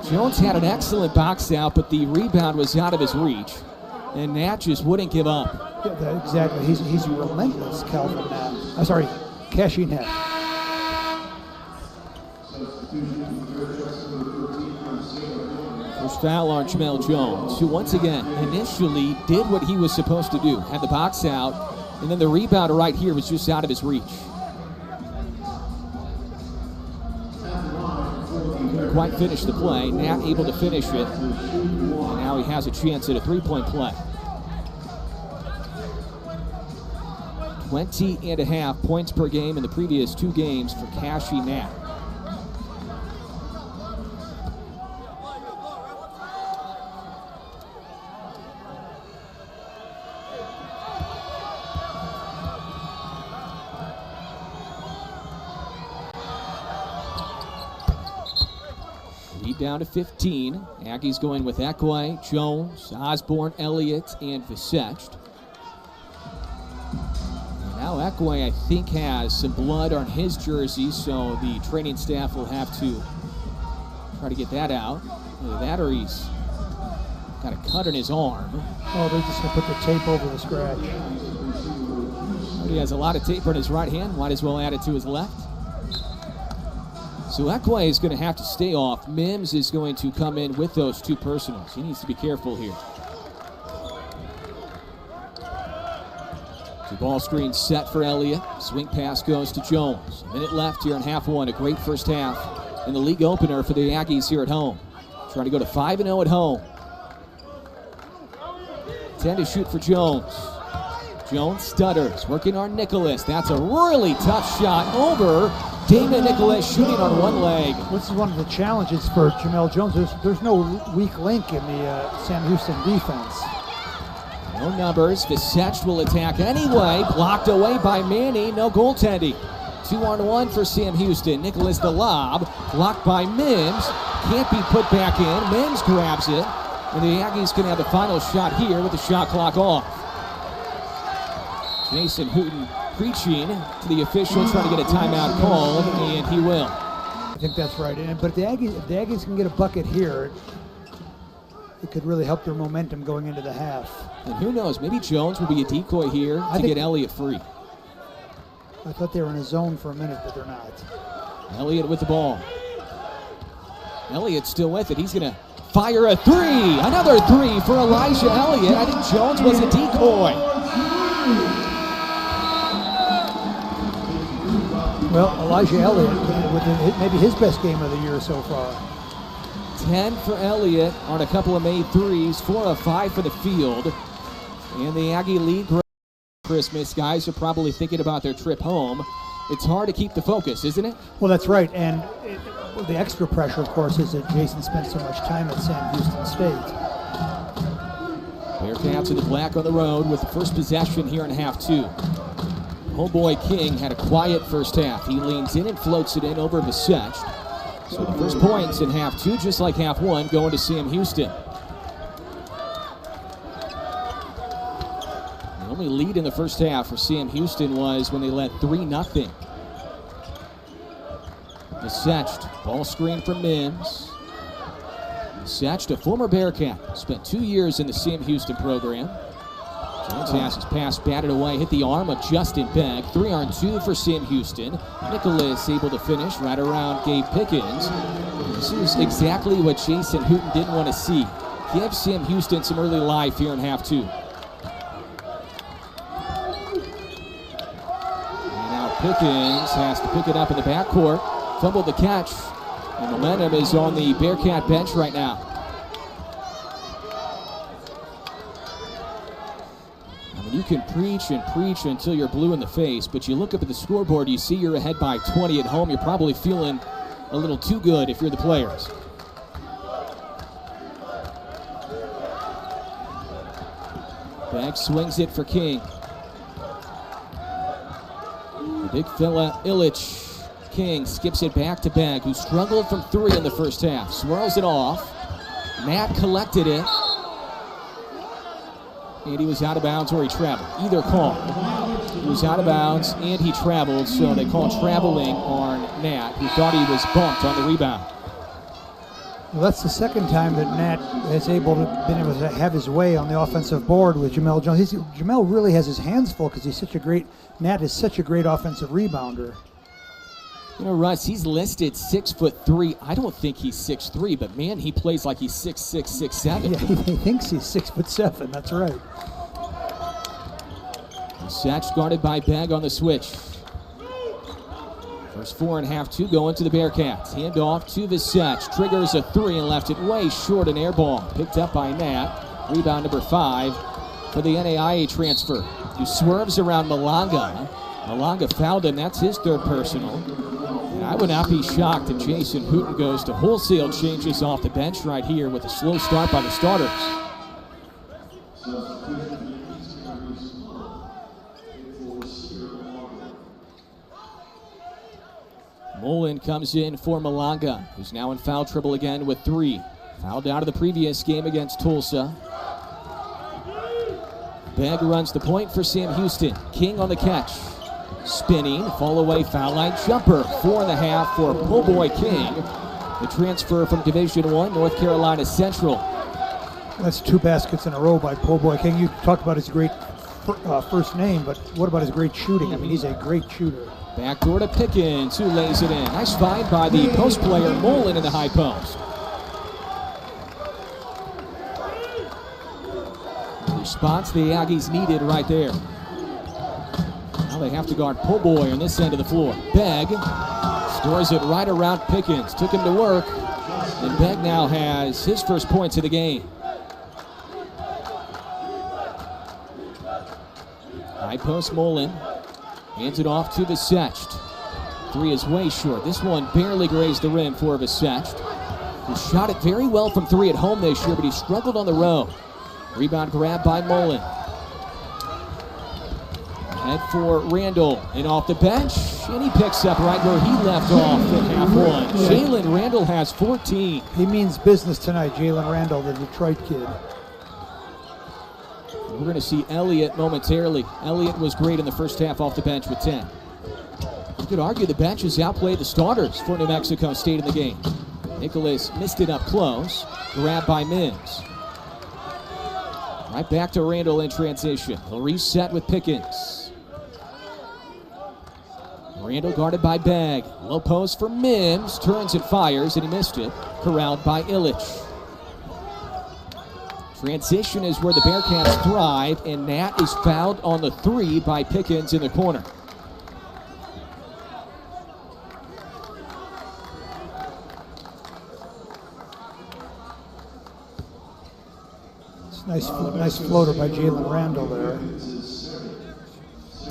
Jones had an excellent box out, but the rebound was out of his reach. And Nat just wouldn't give up. Yeah, exactly. He's relentless, Calvin Nat. I'm sorry, Cashy Nat. First foul on Jamel Jones, who once again initially did what he was supposed to do. Had the box out, and then the rebound right here was just out of his reach. Couldn't quite finish the play. Nat able to finish it. And now he has a chance at a 3-point play. 20.5 points per game in the previous 2 games for Cashy Nat. Down to 15. Aggies going with Eckway, Jones, Osborne, Elliott, and Visect. Now Eckway, I think, has some blood on his jersey, so the training staff will have to try to get that out. Either that or he's got a cut in his arm. Oh, they're just going to put the tape over the scratch. He has a lot of tape on his right hand. Might as well add it to his left. So Eckway is going to have to stay off. Mims is going to come in with those 2 personals. He needs to be careful here. The ball screen set for Elliott. Swing pass goes to Jones. A minute left here in half one. A great first half in the league opener for the Aggies here at home. Trying to go to 5-0 at home. 10 to shoot for Jones. Jones stutters, working on Nicholas. That's a really tough shot over. Damon Nicholas shooting on one leg. This is one of the challenges for Jamel Jones. There's no weak link in the Sam Houston defense. No numbers. Visech will attack anyway. Blocked away by Manny. No goaltending. 2-on-1 for Sam Houston. Nicholas the lob. Blocked by Mims. Can't be put back in. Mims grabs it. And the Aggies can have the final shot here with the shot clock off. Jason Hooten preaching to the official, trying to get a timeout called, and he will. I think that's right. But if the Aggies can get a bucket here, it could really help their momentum going into the half. And who knows, maybe Jones will be a decoy here to get Elliott free. I thought they were in a zone for a minute, but they're not. Elliott with the ball. Elliott's still with it. He's going to fire a three. Another three for Elijah Elliott. I think Jones was a decoy. Well, Elijah Elliott with maybe his best game of the year so far. 10 for Elliott on a couple of made threes, 4 of 5 for the field. And the Aggie lead Christmas. Guys are probably thinking about their trip home. It's hard to keep the focus, isn't it? Well, that's right. And the extra pressure, of course, is that Jason spent so much time at Sam Houston State. Bearcats in the black on the road with the first possession here in half two. Homeboy King had a quiet first half. He leans in and floats it in over Visech. So the first points in half two, just like half one, going to Sam Houston. The only lead in the first half for Sam Houston was when they led 3-0. Visech, ball screen from Mims. Visech, a former Bearcat, spent 2 years in the Sam Houston program. Jones has his pass batted away, hit the arm of Justin Begg. 3-on-2 for Sam Houston. Nicholas able to finish right around Gabe Pickens. This is exactly what Jason Hooten didn't want to see. Give Sam Houston some early life here in half two. And now Pickens has to pick it up in the backcourt. Fumbled the catch. And momentum is on the Bearcat bench right now. You can preach and preach until you're blue in the face, but you look up at the scoreboard, you see you're ahead by 20 at home. You're probably feeling a little too good if you're the players. Back swings it for King. The big fella, Illich. King skips it back to Begg, who struggled from three in the first half. Swirls it off. Matt collected it. And he was out of bounds or he traveled. Either call. He was out of bounds and he traveled, so they called traveling on Nat, who thought he was bumped on the rebound. Well, that's the second time that Nat has been able to have his way on the offensive board with Jamel Jones. Jamel really has his hands full because Nat is such a great offensive rebounder. You know, Russ, he's listed 6'3". I don't think he's 6'3", but man, he plays like he's 6'6", 6'7". Yeah, he thinks he's 6'7". That's right. Visech guarded by Begg on the switch. First 4 in half two going to the Bearcats. Hand off to Visech. Triggers a three and left it way short, an air ball. Picked up by Nat. Rebound number 5 for the NAIA transfer, who swerves around Malanga. Malanga fouled him. That's his third personal. And I would not be shocked if Jason Hooten goes to wholesale changes off the bench right here with a slow start by the starters. Mullen comes in for Malanga, who's now in foul trouble again with 3. Fouled out of the previous game against Tulsa. Begg runs the point for Sam Houston. King on the catch. Spinning, fall away, foul line jumper. 4.5 for Homeboy King. The transfer from Division I, North Carolina Central. That's 2 baskets in a row by Homeboy King. You talked about his great first name, but what about his great shooting? I mean, he's a great shooter. Backdoor to Pickens, who lays it in. Nice find by the post player, Mullen, in the high post. The response the Aggies needed right there. they have to guard Po' Boy on this end of the floor. Begg scores it right around Pickens. Took him to work. And Begg now has his first points of the game. High post Mullen. Hands it off to Vaseched. Three is way short. This one barely grazed the rim for Vaseched, who shot it very well from three at home this year, but he struggled on the road. Rebound grab by Mullen. Head for Randall, and off the bench, and he picks up right where he left off at half one. Jalen Randall has 14. He means business tonight, Jalen Randall, the Detroit kid. We're going to see Elliott momentarily. Elliott was great in the first half off the bench with 10. You could argue the bench has outplayed the starters for New Mexico State in the game. Nicholas missed it up close. Grabbed by Mims. Right back to Randall in transition. He'll reset with Pickens. Randall guarded by Begg. Low post for Mims. Turns and fires, and he missed it. Corralled by Illich. Transition is where the Bearcats thrive, and Nat is fouled on the three by Pickens in the corner. Nice floater by Jalen Randall there.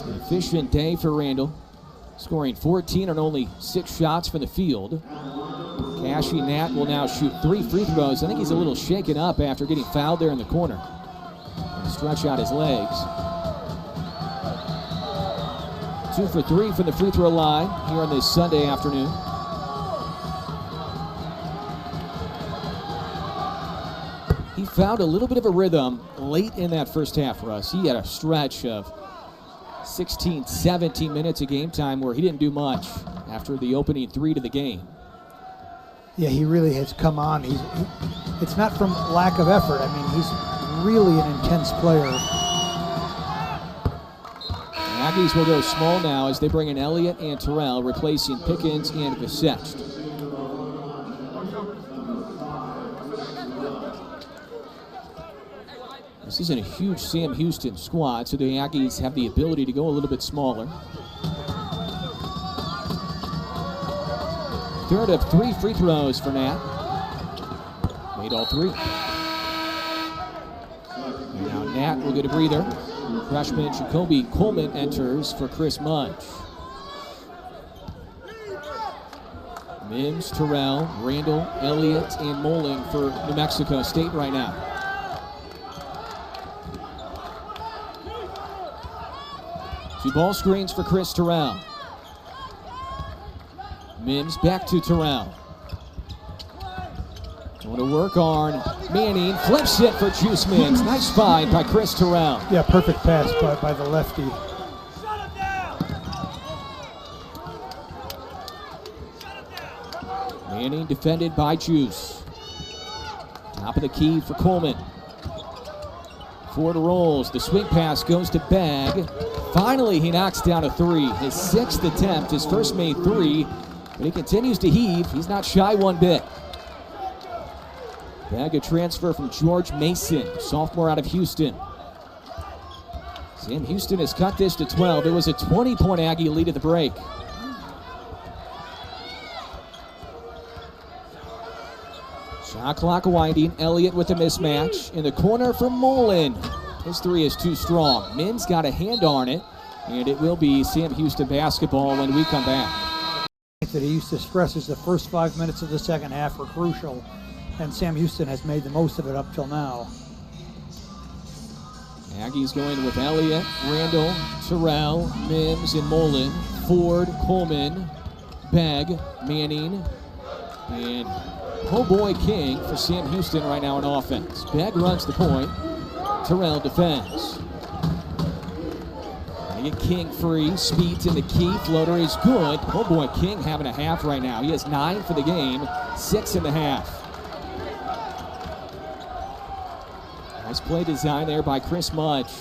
An efficient day for Randall, scoring 14 on only 6 shots from the field. Cashy Nat will now shoot 3 free throws. I think he's a little shaken up after getting fouled there in the corner. And stretch out his legs. 2 for 3 from the free throw line here on this Sunday afternoon. He found a little bit of a rhythm late in that first half, Russ. He had a stretch of 16, 17 minutes of game time where he didn't do much after the opening 3 to the game. Yeah, he really has come on. It's not from lack of effort. I mean, he's really an intense player. Aggies will go small now as they bring in Elliott and Terrell, replacing Pickens and Vaseched. This isn't a huge Sam Houston squad, so the Aggies have the ability to go a little bit smaller. Third of 3 free throws for Nat. Made all 3. And now Nat will get a breather. Freshman Jacoby Coleman enters for Chris Mudge. Mims, Terrell, Randall, Elliott, and Mullen for New Mexico State right now. Two ball screens for Chris Terrell. Mims back to Terrell. Want to work on Manning. Flips it for Juice Mims. Nice find by Chris Terrell. Yeah, perfect pass by the lefty. Manning defended by Juice. Top of the key for Coleman. Ford rolls. The swing pass goes to Begg. Finally, he knocks down a 3. His 6th attempt, his first made 3. But he continues to heave. He's not shy one bit. Begg, a transfer from George Mason, sophomore out of Houston. Sam Houston has cut this to 12. It was a 20-point Aggie lead at the break. Shot clock winding. Elliott with a mismatch. In the corner for Mullen. His 3 is too strong. Mims got a hand on it, and it will be Sam Houston basketball when we come back. That he used to stress is the first 5 minutes of the second half were crucial, and Sam Houston has made the most of it up till now. Aggies going with Elliott, Randall, Terrell, Mims, and Mullen. Ford, Coleman, Begg, Manning, and Po' Boy King for Sam Houston right now on offense. Begg runs the point. Terrell defends. They get King free. Speed's in the key. Floater is good. Po' Boy King having a half right now. He has 9 for the game, 6 in the half. Nice play design there by Chris Mudge.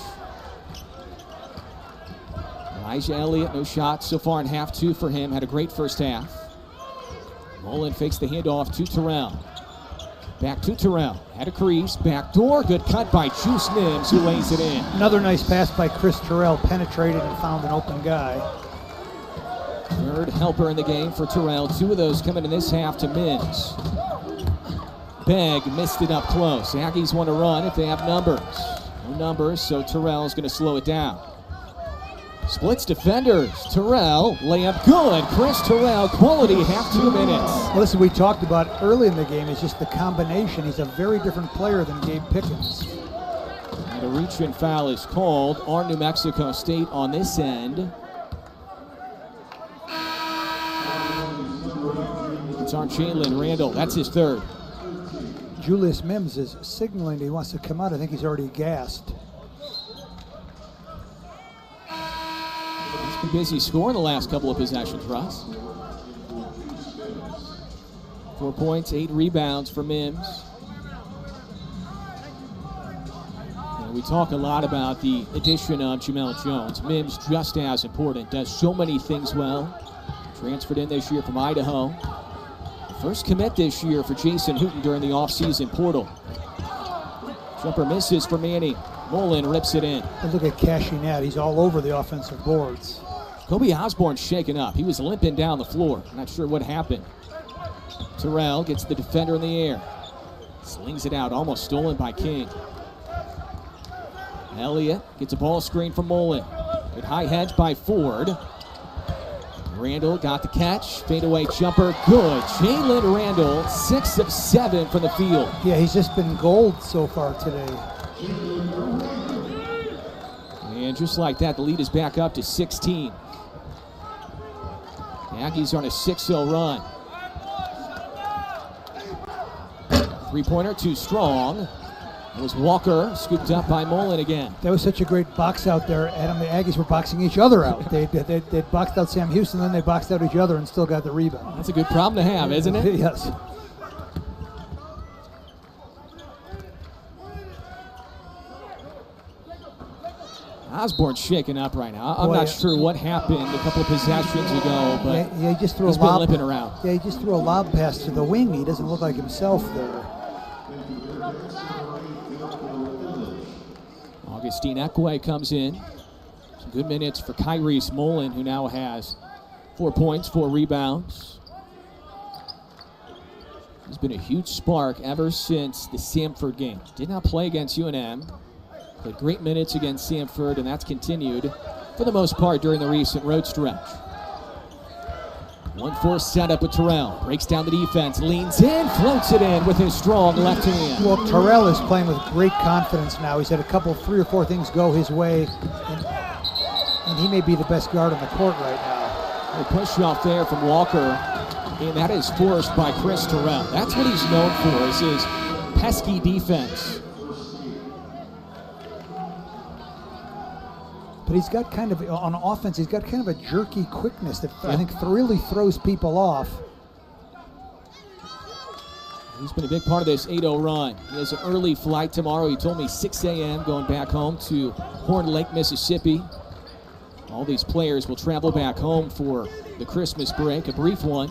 Elijah Elliott, no shots so far in half 2 for him. Had a great first half. Mullen fakes the handoff to Terrell. Back to Terrell. Had a crease. Back door. Good cut by Juice Mims, who lays it in. Another nice pass by Chris Terrell. Penetrated and found an open guy. Third helper in the game for Terrell. 2 of those coming in this half to Mims. Begg missed it up close. Aggies want to run if they have numbers. No numbers, so Terrell's going to slow it down. Splits defenders. Terrell, layup good. Chris Terrell, quality half 2 minutes. Well, this is what we talked about early in the game. Is just the combination. He's a very different player than Gabe Pickens. And a reach-in foul is called on New Mexico State on this end. It's on Jalen Randall. That's his third. Julius Mims is signaling he wants to come out. I think he's already gassed. He's been busy scoring the last couple of possessions, Russ. 4 points, 8 rebounds for Mims. And we talk a lot about the addition of Jamel Jones. Mims just as important, does so many things well. Transferred in this year from Idaho. First commit this year for Jason Hooten during the offseason portal. Jumper misses for Manning. Mullen rips it in. And look at cashing out. He's all over the offensive boards. Kobe Osborne's shaken up. He was limping down the floor. Not sure what happened. Terrell gets the defender in the air. Slings it out, almost stolen by King. Elliott gets a ball screen from Mullen. Good high hedge by Ford. Randall got the catch. Fadeaway jumper, good. Jalen Randall, 6 of 7 from the field. Yeah, he's just been gold so far today. And just like that, the lead is back up to 16. The Aggies are on a 6-0 run. Three-pointer, too strong. It was Walker, scooped up by Mullen again. That was such a great box out there, Adam. The Aggies were boxing each other out. They boxed out Sam Houston, then they boxed out each other and still got the rebound. That's a good problem to have, isn't it? Yes. Osborne's shaking up right now. I'm not sure what happened a couple of possessions ago, but he just threw he's a been lob, limping around. Yeah, he just threw a lob pass to the wing. He doesn't look like himself there. Augustine Ekwe comes in. Some good minutes for Kyrese Mullen, who now has 4 points, 4 rebounds. He's been a huge spark ever since the Samford game. Did not play against UNM. Played great minutes against Samford, and that's continued for the most part during the recent road stretch. 1-4 setup with Terrell. Breaks down the defense, leans in, floats it in with his strong left hand. Well, Terrell is playing with great confidence now. He's had a couple, 3 or 4 things go his way, and he may be the best guard on the court right now. A push off there from Walker, and that is forced by Chris Terrell. That's what he's known for, is his pesky defense. But he's got kind of, on offense, he's got kind of a jerky quickness that I think really throws people off. He's been a big part of this 8-0 run. He has an early flight tomorrow. He told me 6 a.m. going back home to Horn Lake, Mississippi. All these players will travel back home for the Christmas break, a brief one.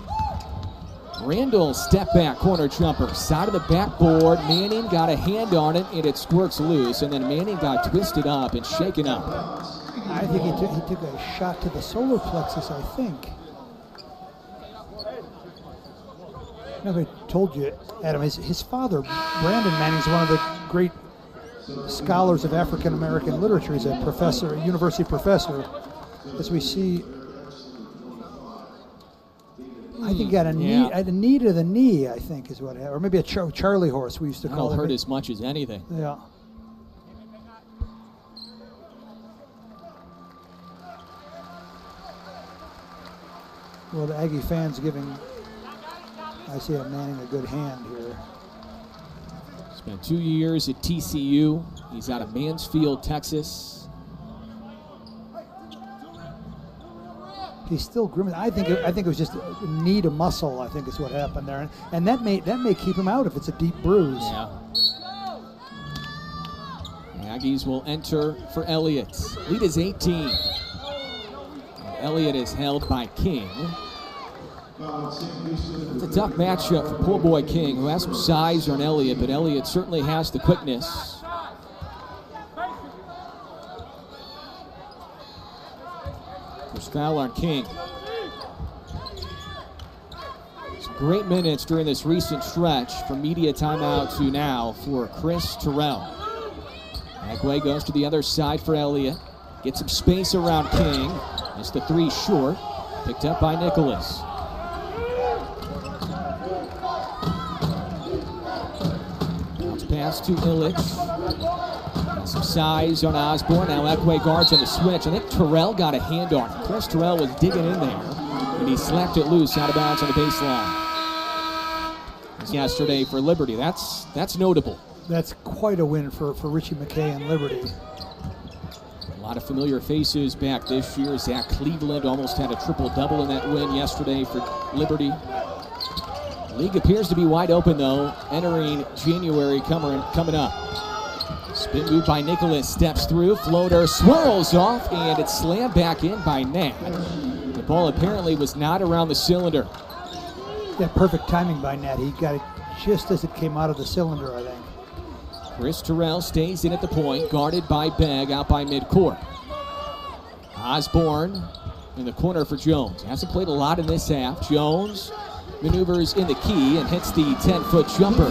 Randall step back corner jumper, side of the backboard. Manning got a hand on it and it squirts loose, and then Manning got twisted up and shaken up. I think he took a shot to the solar plexus, I think. I told you, Adam, his father, Brandon Manning, is one of the great scholars of African American literature. He's a professor, a university professor. As we see, I think he got a knee to the knee, I think is what happened. Or maybe a Charlie horse, we used to call it. That'll hurt as much as anything. Yeah. Well, the Aggie fans giving Isaiah Manning a good hand here. Spent 2 years at TCU. He's out of Mansfield, Texas. He's still grim. I think it was just a knee to muscle, I think is what happened there. And that may keep him out if it's a deep bruise. Yeah. The Aggies will enter for Elliott. Lead is 18. Elliott is held by King. It's a tough matchup for Pool Boy King, who has some size on Elliott, but Elliott certainly has the quickness. First foul on King. Some great minutes during this recent stretch from media timeout to now for Chris Terrell. Agway goes to the other side for Elliott. Gets some space around King. It's the three short. Picked up by Nicholas. Bounce pass to Illich. Some size on Osborne. Now Agway guards on the switch. I think Terrell got a hand on it. Chris Terrell was digging in there, and he slapped it loose out of bounds on the baseline. Yesterday for Liberty. That's notable. That's quite a win for Richie McKay and Liberty. A lot of familiar faces back this year. Zach Cleveland almost had a triple-double in that win yesterday for Liberty. The league appears to be wide open, though, entering January coming up. Spin move by Nicholas, steps through, floater swirls off, and it's slammed back in by Nat. The ball apparently was not around the cylinder. Yeah, perfect timing by Nat. He got it just as it came out of the cylinder, I think. Chris Terrell stays in at the point, guarded by Begg out by midcourt. Osborne in the corner for Jones. Hasn't played a lot in this half. Jones maneuvers in the key and hits the 10-foot jumper.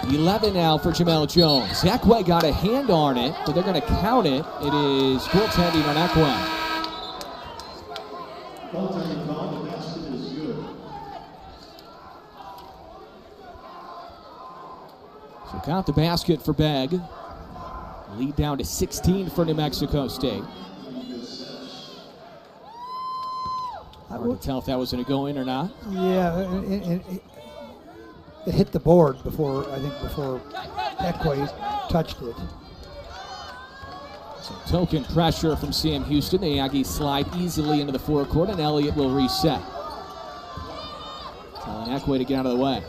$11 now for Jamel Jones. Agway got a hand on it, but they're going to count it. It is goaltending on Agway. Goaltending call, the basket is good. So count the basket for Begg. Lead down to 16 for New Mexico State. Hard to tell if that was going to go in or not. Yeah, it hit the board before Agway touched it. Some token pressure from Sam Houston. The Aggies slide easily into the forecourt, and Elliott will reset. Telling Agway to get out of the way.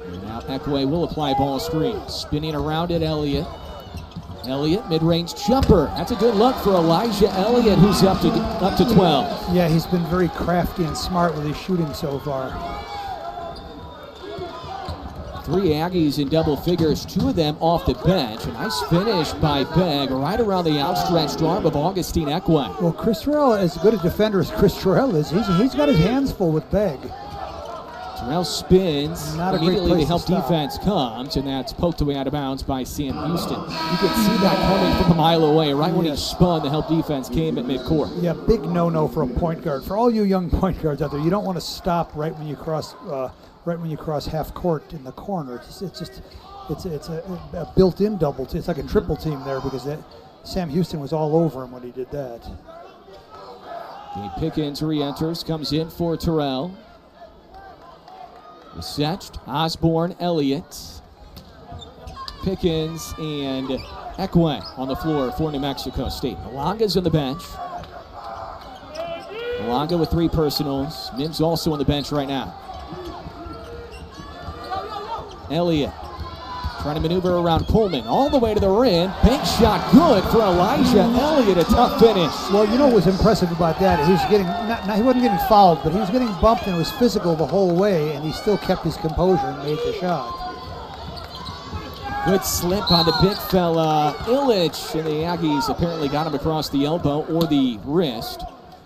And now Agway will apply ball screen. Spinning around it, Elliott. Elliott, mid-range jumper. That's a good look for Elijah Elliott, who's up to 12. Yeah, he's been very crafty and smart with his shooting so far. 3 Aggies in double figures, 2 of them off the bench. A nice finish by Begg right around the outstretched arm of Augustine Agway. Well, Chris Terrell, as good a defender as Chris Terrell is, he's got his hands full with Begg. Terrell spins. Not immediately the help stop. defense comes, and that's poked away out of bounds by Sam Houston. You can see that coming from a mile away. Right when he spun, the help defense came at midcourt. Yeah, big no-no for a point guard. For all you young point guards out there, you don't want to stop right when you cross half court in the corner. It's a built-in double team. It's like a triple team there because Sam Houston was all over him when he did that. Gabe Pickens re-enters, comes in for Terrell. Setched, Osborne, Elliott, Pickens, and Agway on the floor for New Mexico State. Malonga's on the bench. Malonga with 3 personals. Mims also on the bench right now. Elliott trying to maneuver around Coleman all the way to the rim. Bank shot good for Elijah Elliott. A tough finish. Well, you know what was impressive about that? He was getting he wasn't getting fouled, but he was getting bumped and it was physical the whole way, and he still kept his composure and made the shot. Good slip by the big fella Illich, and the Aggies apparently got him across the elbow or the wrist.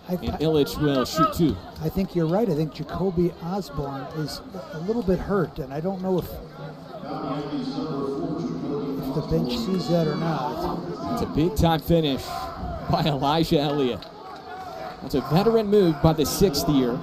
And Illich will shoot 2. I think you're right. I think Jacoby Osborne is a little bit hurt, and I don't know if the bench sees that or not. It's a big-time finish by Elijah Elliott. That's a veteran move by the 6th year.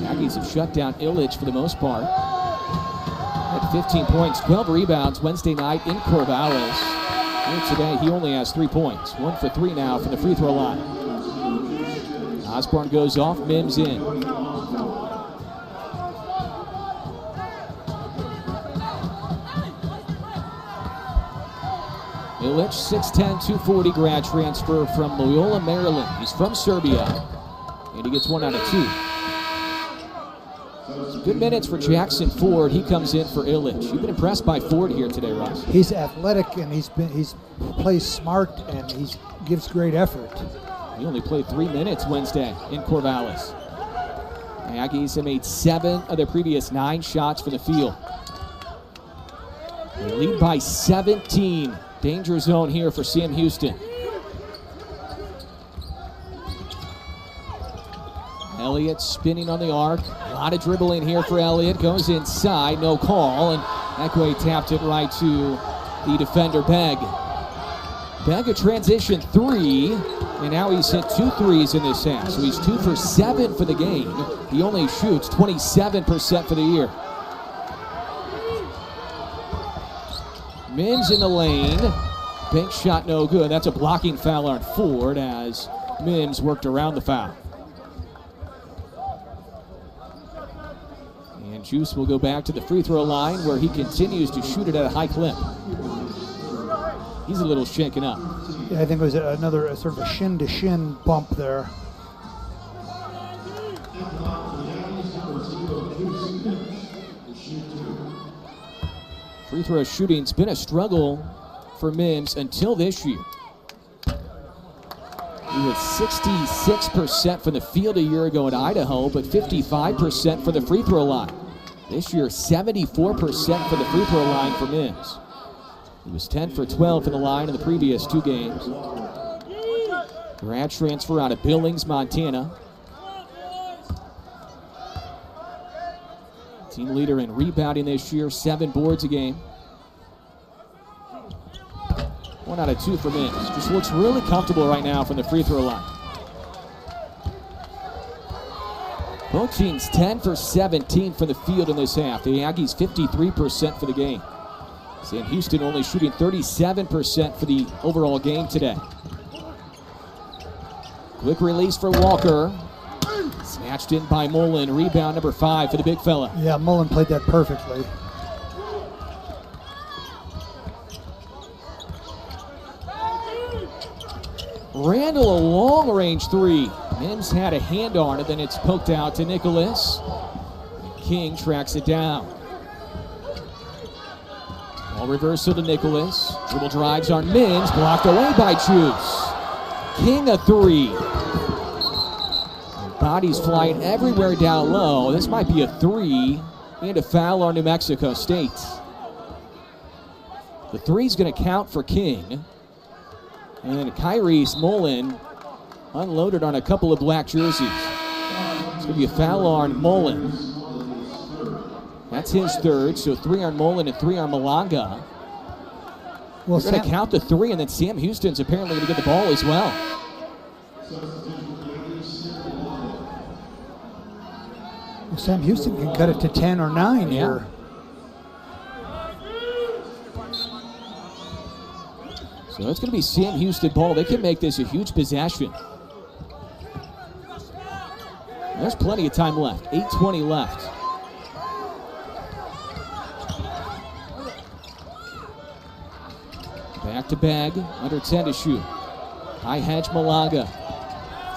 Aggies have shut down Illich for the most part. Had 15 points, 12 rebounds Wednesday night in Corvallis. Here today, he only has 3 points. 1 for 3 now from the free throw line. Osborne goes off, Mims in. Illich, 6'10", 240 grad transfer from Loyola, Maryland. He's from Serbia, and he gets 1 out of 2. Good minutes for Jackson Ford. He comes in for Illich. You've been impressed by Ford here today, Russ. He's athletic and he plays smart and he gives great effort. He only played 3 minutes Wednesday in Corvallis. The Aggies have made 7 of their previous 9 shots from the field. They lead by 17. Danger zone here for Sam Houston. Elliott spinning on the arc. A lot of dribbling here for Elliott. Goes inside, no call, and Ekwe tapped it right to the defender, Begg. Begg a transition 3, and now he's hit 2 threes in this half. So he's 2 for 7 for the game. He only shoots 27% for the year. Mims in the lane. Bank shot no good. That's a blocking foul on Ford as Mims worked around the foul. And Juice will go back to the free throw line where he continues to shoot it at a high clip. He's a little shaken up. Yeah, I think it was another sort of a shin-to-shin bump there. Free throw shooting's been a struggle for Mims until this year. He was 66% from the field a year ago in Idaho, but 55% for the free throw line. This year, 74% for the free throw line for Mims. He was 10 for 12 from the line in the previous 2 games. Grad transfer out of Billings, Montana. Team leader in rebounding this year, 7 boards a game. 1 out of 2 for Mims. Just looks really comfortable right now from the free throw line. Both teams 10 for 17 from the field in this half. The Aggies 53% for the game. Sam Houston only shooting 37% for the overall game today. Quick release for Walker. Snatched in by Mullen. Rebound number 5 for the big fella. Yeah, Mullen played that perfectly. Randall a long-range 3. Mims had a hand on it, then it's poked out to Nicholas. King tracks it down. Ball reversal to Nicholas. Dribble drives on Mims, blocked away by Juice. King a 3. And bodies flying everywhere down low. This might be a 3 and a foul on New Mexico State. The 3's going to count for King. And then Kyrie Mullen unloaded on a couple of black jerseys. It's going to be a foul on Mullen. That's his 3rd, so 3 on Mullen and 3 on Malanga. Well, they're going to count the 3, and then Sam Houston's apparently going to get the ball as well. Well, Sam Houston can cut it to 10 or 9 here. So it's going to be Sam Houston ball. They can make this a huge possession. There's plenty of time left. 8:20 left. Back to Bag. Under 10 to shoot. High hedge Malaga.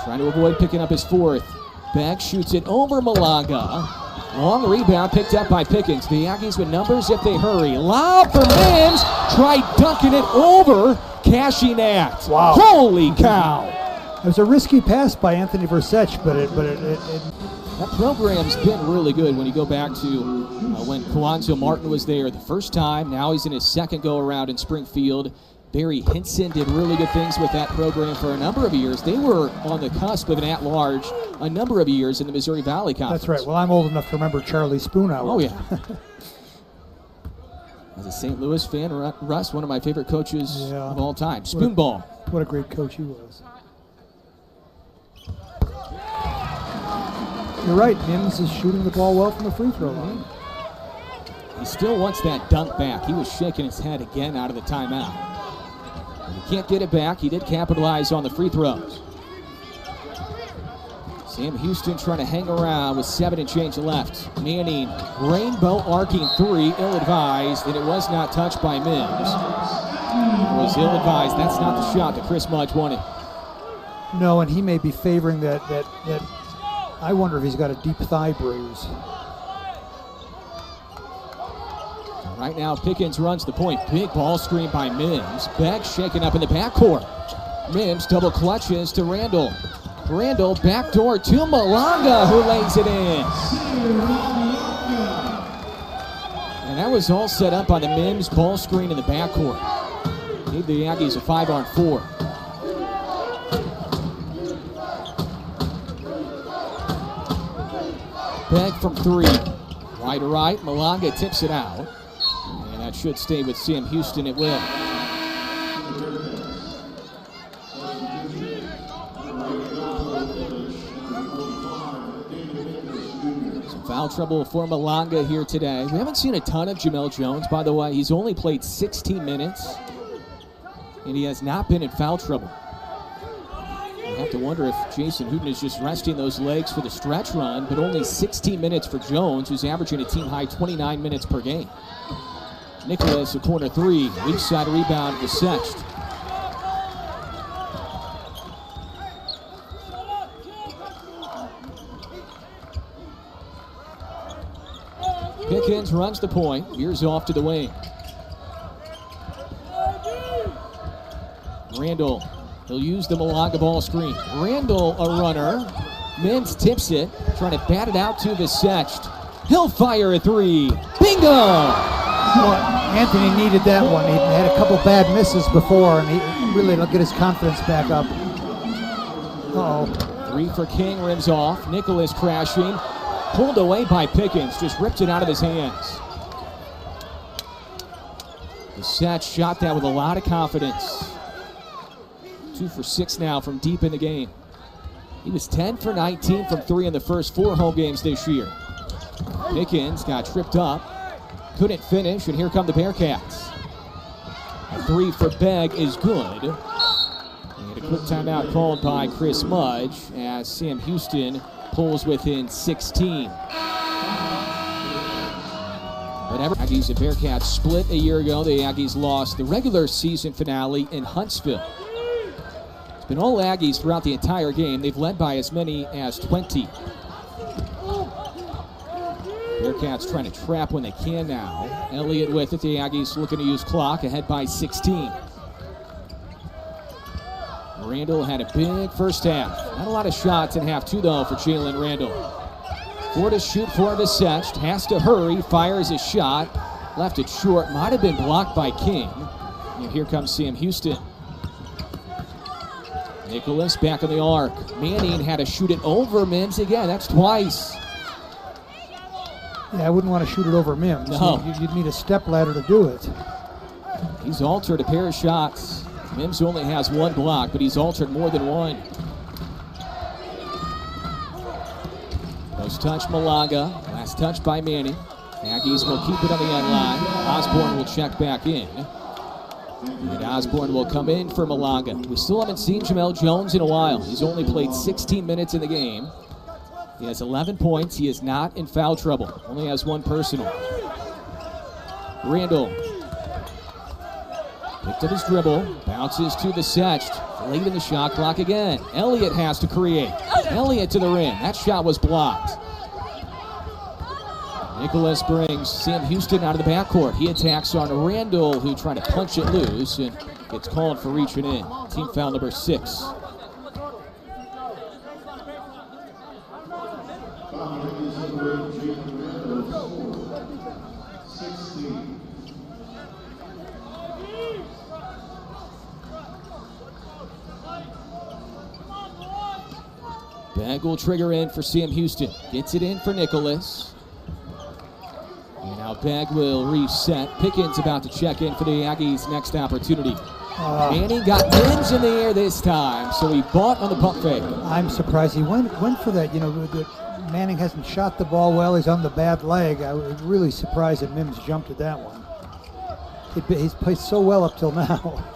Trying to avoid picking up his 4th. Bag shoots it over Malaga. Long rebound picked up by Pickens. The Aggies with numbers if they hurry. Lob for Mims. Tried dunking it over Cashing Act. Wow. Holy cow. It was a risky pass by Anthony Versech, but it that program's been really good when you go back to when Kwanzo Martin was there the first time. Now he's in his 2nd go-around in Springfield. Barry Hinson did really good things with that program for a number of years. They were on the cusp of an at-large a number of years in the Missouri Valley Conference. That's right. Well, I'm old enough to remember Charlie Spoonhour. Oh, yeah. As a St. Louis fan, Russ, one of my favorite coaches of all time. Spoonball. What a great coach he was. You're right. Mims is shooting the ball well from the free throw line. He still wants that dunk back. He was shaking his head again out of the timeout. He can't get it back. He did capitalize on the free throws. Sam Houston trying to hang around with 7 and change left. Manning, rainbow arcing 3, ill-advised, and it was not touched by Mims. It was ill-advised. That's not the shot that Chris Mudge wanted. No, and he may be favoring that. I wonder if he's got a deep thigh bruise. Right now, Pickens runs the point. Big ball screen by Mims. Beck shaken up in the backcourt. Mims double clutches to Randall. Randall backdoor to Malanga, who lays it in. And that was all set up on the Mims ball screen in the backcourt. Gave the Aggies a 5-on-4. Beck from three. Wide to right, Malanga tips it out. And that should stay with Sam Houston, it will. Some foul trouble for Malanga here today. We haven't seen a ton of Jamel Jones, by the way. He's only played 16 minutes, and he has not been in foul trouble. I have to wonder if Jason Hooten is just resting those legs for the stretch run, but only 16 minutes for Jones, who's averaging a team-high 29 minutes per game. Nicholas, a corner three, weak side rebound to Secht. Pickens runs the point, veers off to the wing. Randall. He'll use the Malanga ball screen. Randall, a runner. Mims tips it, trying to bat it out to Secht. He'll fire a three. Bingo! Well, Anthony needed that one. He had a couple bad misses before, and he really will get his confidence back up. Uh-oh. Three for King, rims off. Nicholas crashing. Pulled away by Pickens, just ripped it out of his hands. Secht shot that with a lot of confidence. 2 for 6 now from deep in the game. He was 10 for 19 from three in the first 4 home games this year. Pickens got tripped up, couldn't finish, and here come the Bearcats. A three for Begg is good. And a quick timeout called by Chris Mudge as Sam Houston pulls within 16. Whatever. Aggies and Bearcats split a year ago. The Aggies lost the regular season finale in Huntsville. Been all Aggies throughout the entire game. They've led by as many as 20. Bearcats trying to trap when they can now. Elliott with it. The Aggies looking to use clock, ahead by 16. Randall had a big first half. Not a lot of shots in half two, though, for Jalen Randall. 4 to shoot for Secht. Has to hurry. Fires a shot. Left it short. Might have been blocked by King. And here comes Sam Houston. Nicholas back on the arc. Manning had to shoot it over Mims again. That's twice. Yeah, I wouldn't want to shoot it over Mims. No. You'd need a step ladder to do it. He's altered a pair of shots. Mims only has one block, but he's altered more than one. Post touch Malanga. Last touch by Manning. Aggies will keep it on the end line. Osborne will check back in. And Osborne will come in for Malanga. We still haven't seen Jamel Jones in a while. He's only played 16 minutes in the game. He has 11 points. He is not in foul trouble. Only has one personal. Randall. Picked up his dribble. Bounces to Secht. Late in the shot clock again. Elliott has to create. Elliott to the rim. That shot was blocked. Nicholas brings Sam Houston out of the backcourt. He attacks on Randall, who tried to punch it loose and gets called for reaching in. Team foul number 6. Bag will trigger in for Sam Houston. Gets it in for Nicholas. And now Bag will reset. Pickens about to check in for the Aggies' next opportunity. Manning got Mims in the air this time, so he bought on the pump fake. I'm surprised he went for that. You know, Manning hasn't shot the ball well. He's on the bad leg. I was really surprised that Mims jumped at that one. He's played so well up till now.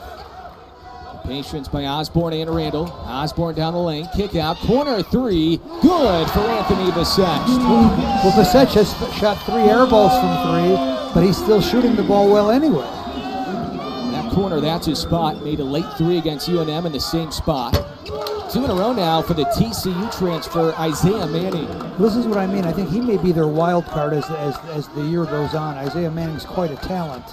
Patience by Osborne and Randall. Osborne down the lane, kick out, corner three, good for Anthony Secht. Well, Secht has shot 3 air balls from 3, but he's still shooting the ball well anyway. That corner, that's his spot. Made a late 3 against UNM in the same spot. 2 in a row now for the TCU transfer, Isaiah Manning. This is what I mean. I think he may be their wild card as the year goes on. Isaiah Manning's quite a talent.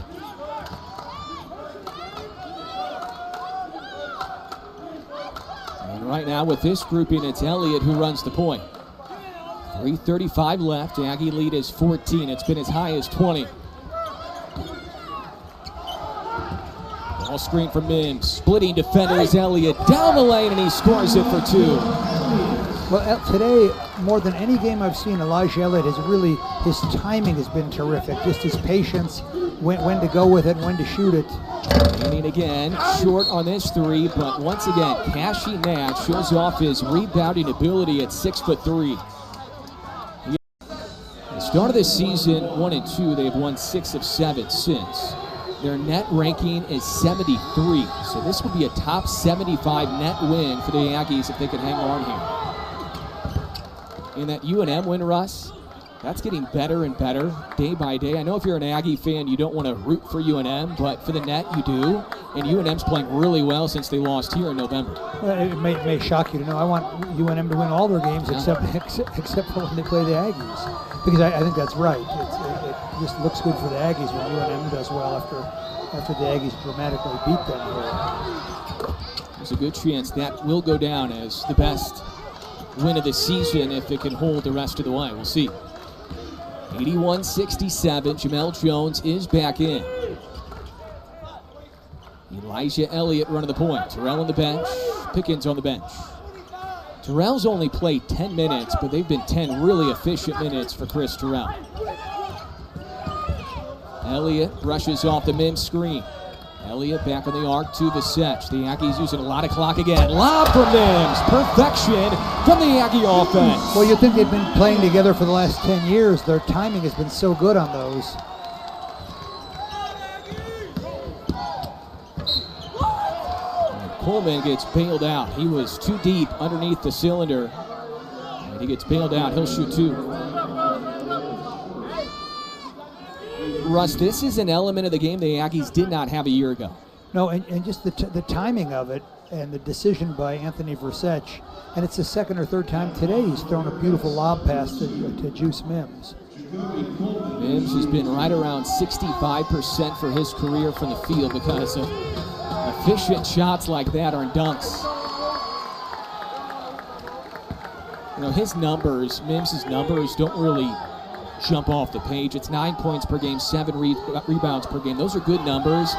And right now with this grouping, it's Elliott who runs the point. 3:35 left. Aggie lead is 14. It's been as high as 20. Ball screen for Mims. Splitting defender is Elliott. Down the lane, and he scores it for 2. Well, today, more than any game I've seen, Elijah Elliott has really, his timing has been terrific. Just his patience, when to go with it, when to shoot it. Aiming again, short on this 3, but once again, Cashy Nat shows off his rebounding ability at 6'3". The start of the season, 1-2, they have won 6 of 7 since. Their net ranking is 73, so this would be a top 75 net win for the Aggies if they could hang on here. And that UNM win, Russ, that's getting better and better day by day. I know if you're an Aggie fan, you don't want to root for UNM, but for the net, you do. And UNM's playing really well since they lost here in November. It may shock you to know I want UNM to win all their games except for when they play the Aggies, because I think that's right. It just looks good for the Aggies when UNM does well after the Aggies dramatically beat them here. There's a good chance that will go down as the best win of the season if it can hold the rest of the way. We'll see. 81-67, Jamel Jones is back in. Elijah Elliott running the point. Terrell on the bench, Pickens on the bench. Terrell's only played 10 minutes, but they've been 10 really efficient minutes for Chris Terrell. Elliott brushes off the Mims screen. Elliott back on the arc to Visech. The Aggies using a lot of clock again. Lob for Mims. Perfection from the Aggie offense. Well, you'd think they've been playing together for the last 10 years. Their timing has been so good on those. And Coleman gets bailed out. He was too deep underneath the cylinder. And he gets bailed out. He'll shoot 2. Russ, this is an element of the game the Aggies did not have a year ago. No, and just the timing of it and the decision by Anthony Visech, and it's the second or third time today he's thrown a beautiful lob pass to Juice Mims. Mims has been right around 65% for his career from the field because of efficient shots like that are in dunks. You know, his numbers, Mims' numbers don't really jump off the page. It's 9 points per game, 7 rebounds per game. Those are good numbers.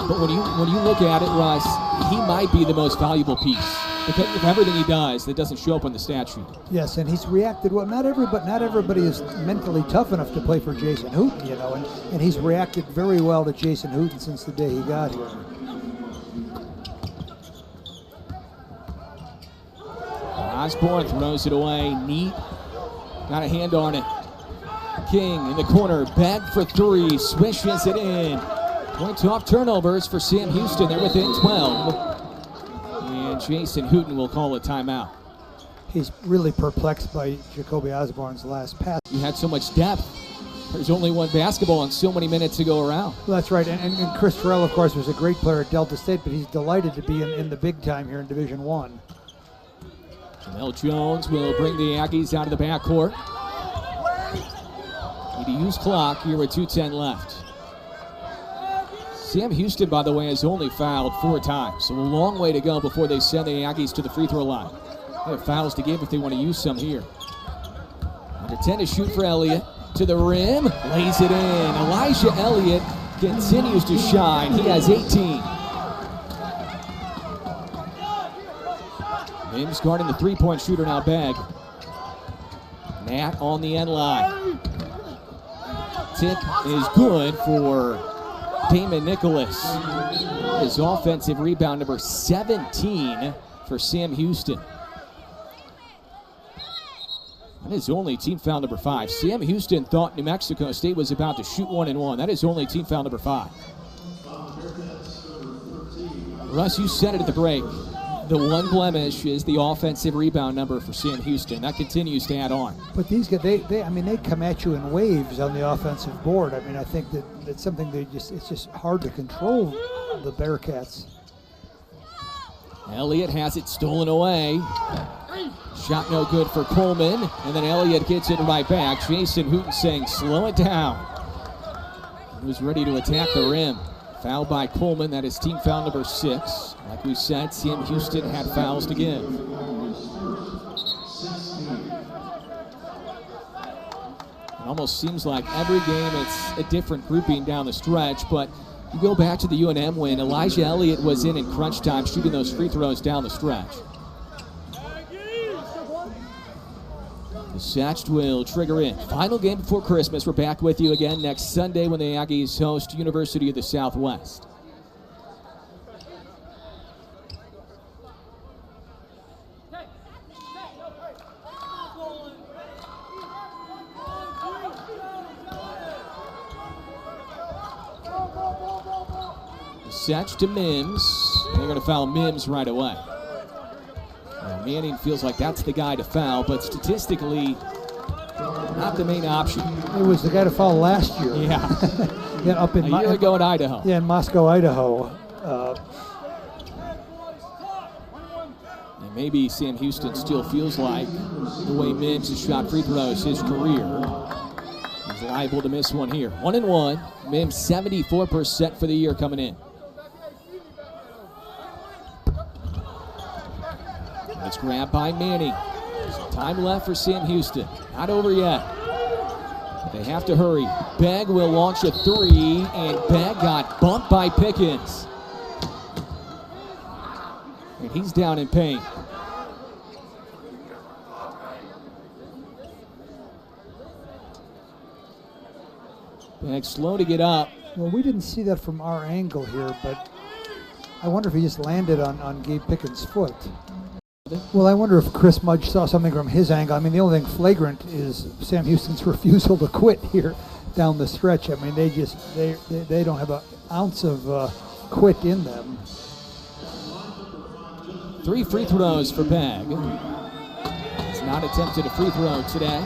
But when you look at it, Russ, he might be the most valuable piece because of everything he does that doesn't show up on the stat sheet. Yes, and he's reacted well. Not everybody is mentally tough enough to play for Jason Hooten, you know, and he's reacted very well to Jason Hooten since the day he got here. Osborne throws it away. Neat. Got a hand on it. King in the corner, bagged for 3, swishes it in. Point off turnovers for Sam Houston. They're within 12. And Jason Hooten will call a timeout. He's really perplexed by Jacoby Osborne's last pass. You had so much depth. There's only one basketball and so many minutes to go around. Well, that's right. And Chris Terrell, of course, was a great player at Delta State, but he's delighted to be in the big time here in Division I. Jamel Jones will bring the Aggies out of the backcourt. Need to use clock here with 2:10 left. Sam Houston, by the way, has only fouled 4 times, so a long way to go before they send the Aggies to the free throw line. They have fouls to give if they want to use some here. Under 10 to shoot for Elliott. To the rim, lays it in. Elijah Elliott continues to shine. He has 18. Mims guarding the three-point shooter now, Begg. Nat on the end line. Tip is good for Damon Nicholas. His offensive rebound number 17 for Sam Houston. That is only team foul number 5. Sam Houston thought New Mexico State was about to shoot 1-1. That is only team foul number 5. Russ, you said it at the break. The one blemish is the offensive rebound number for Sam Houston. That continues to add on. But these guys, they come at you in waves on the offensive board. I mean, I think that's something it's just hard to control the Bearcats. Elliott has it stolen away. Shot no good for Coleman, and then Elliott gets it right back. Jason Hooten saying, slow it down. He was ready to attack the rim. Foul by Coleman, that is team foul number 6. Like we said, Sam Houston had fouls to give. It almost seems like every game it's a different grouping down the stretch, but you go back to the UNM win, Elijah Elliott was in crunch time shooting those free throws down the stretch. The Satch will trigger in. Final game before Christmas. We're back with you again next Sunday when the Aggies host University of the Southwest. Satch to Mims. They're going to foul Mims right away. Manning feels like that's the guy to foul, but statistically, not the main option. It was the guy to foul last year. Yeah. Yeah, up in a year ago in Idaho. Yeah, in Moscow, Idaho. And maybe Sam Houston still feels like the way Mims has shot free throws his career, he's liable to miss one here. 1-1. Mims 74% for the year coming in. It's grabbed by Manning. Some time left for Sam Houston. Not over yet. But they have to hurry. Begg will launch a 3, and Begg got bumped by Pickens. And he's down in pain. Begg slow to get up. Well, we didn't see that from our angle here, but I wonder if he just landed on Gabe Pickens' foot. Well, I wonder if Chris Mudge saw something from his angle. I mean, the only thing flagrant is Sam Houston's refusal to quit here down the stretch. I mean, they don't have an ounce of quit in them. 3 free throws for Begg. He's not attempted a free throw today.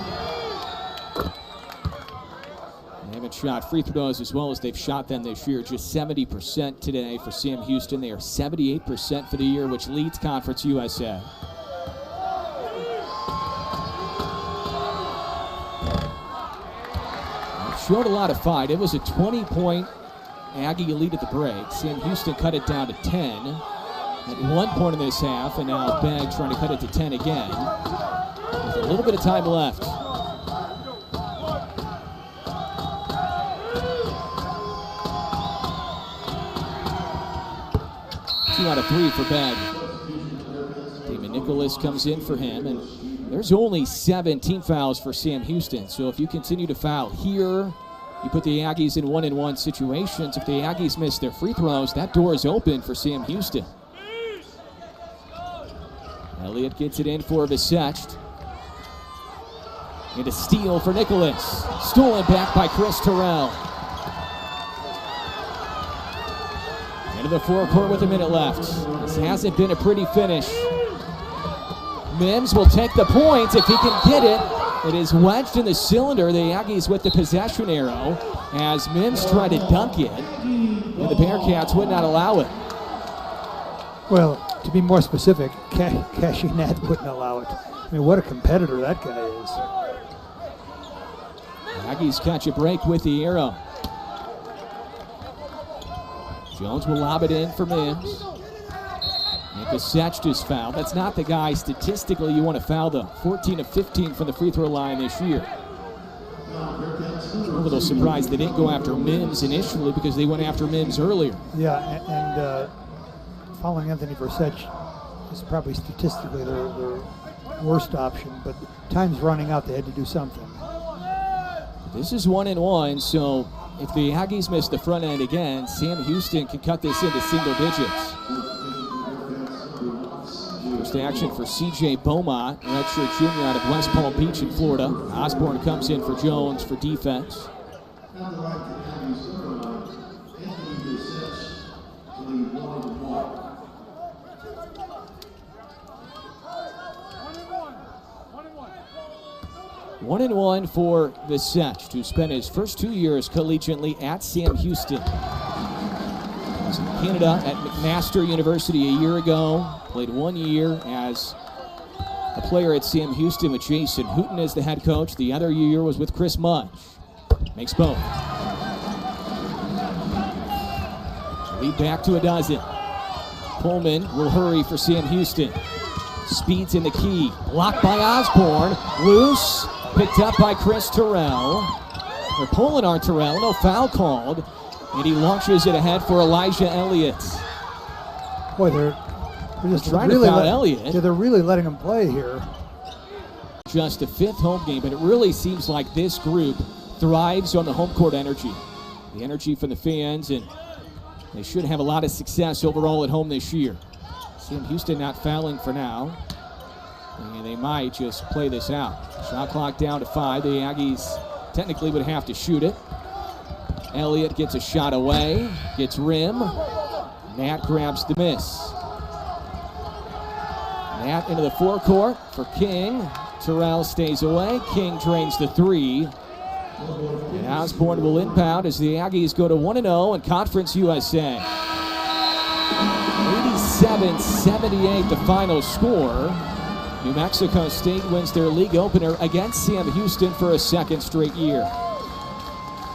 They haven't shot free throws as well as they've shot them this year. Just 70% today for Sam Houston. They are 78% for the year, which leads Conference USA. It showed a lot of fight. It was a 20-point Aggie lead at the break. Sam Houston cut it down to 10 at one point in this half, and now Begg trying to cut it to 10 again with a little bit of time left. 2 out of 3 for Begg. Damon Nicholas comes in for him, and there's only 17 fouls for Sam Houston. So if you continue to foul here, you put the Aggies in 1-1 situations. If the Aggies miss their free throws, that door is open for Sam Houston. Elliott gets it in for Visect. And a steal for Nicholas. Stolen back by Chris Terrell. Into the forecourt with a minute left. This hasn't been a pretty finish. Mims will take the point if he can get it. It is wedged in the cylinder. The Aggies with the possession arrow as Mims tried to dunk it, and the Bearcats would not allow it. Well, to be more specific, Cashinat wouldn't allow it. I mean, what a competitor that guy is. The Aggies catch a break with the arrow. Jones will lob it in for Mims. And Visect is fouled. That's not the guy statistically you want to foul, though. 14 of 15 from the free throw line this year. I'm a little surprised they didn't go after Mims initially because they went after Mims earlier. Yeah, and fouling Anthony Visect is probably statistically their worst option, but time's running out. They had to do something. This is 1-1, so if the Aggies miss the front end again, Sam Houston can cut this into single digits. First action for C.J. Beaumont, redshirt junior out of West Palm Beach in Florida. Osborne comes in for Jones for defense. One and one for Visect, who spent his first 2 years collegiately at Sam Houston. He was an Canada at McMaster University a year ago. Played 1 year as a player at Sam Houston with Jason Hooten as the head coach. The other year was with Chris Mudge. Makes both. Lead back to a dozen. Pullman will hurry for Sam Houston. Speeds in the key. Blocked by Osborne. Loose. Picked up by Chris Terrell. They're pulling on Terrell. No foul called. And he launches it ahead for Elijah Elliott. Boy, they're just trying really to foul Elliott. Yeah, they're really letting him play here. Just a fifth home game, but it really seems like this group thrives on the home court energy. The energy from the fans, and they should have a lot of success overall at home this year. Sam Houston not fouling for now. And they might just play this out. Shot clock down to 5. The Aggies technically would have to shoot it. Elliott gets a shot away, gets rim. Nat grabs the miss. Nat into the forecourt for King. Terrell stays away. King drains the 3. And Osborne will inbound as the Aggies go to 1-0 in Conference USA. 87-78 the final score. New Mexico State wins their league opener against Sam Houston for a second straight year.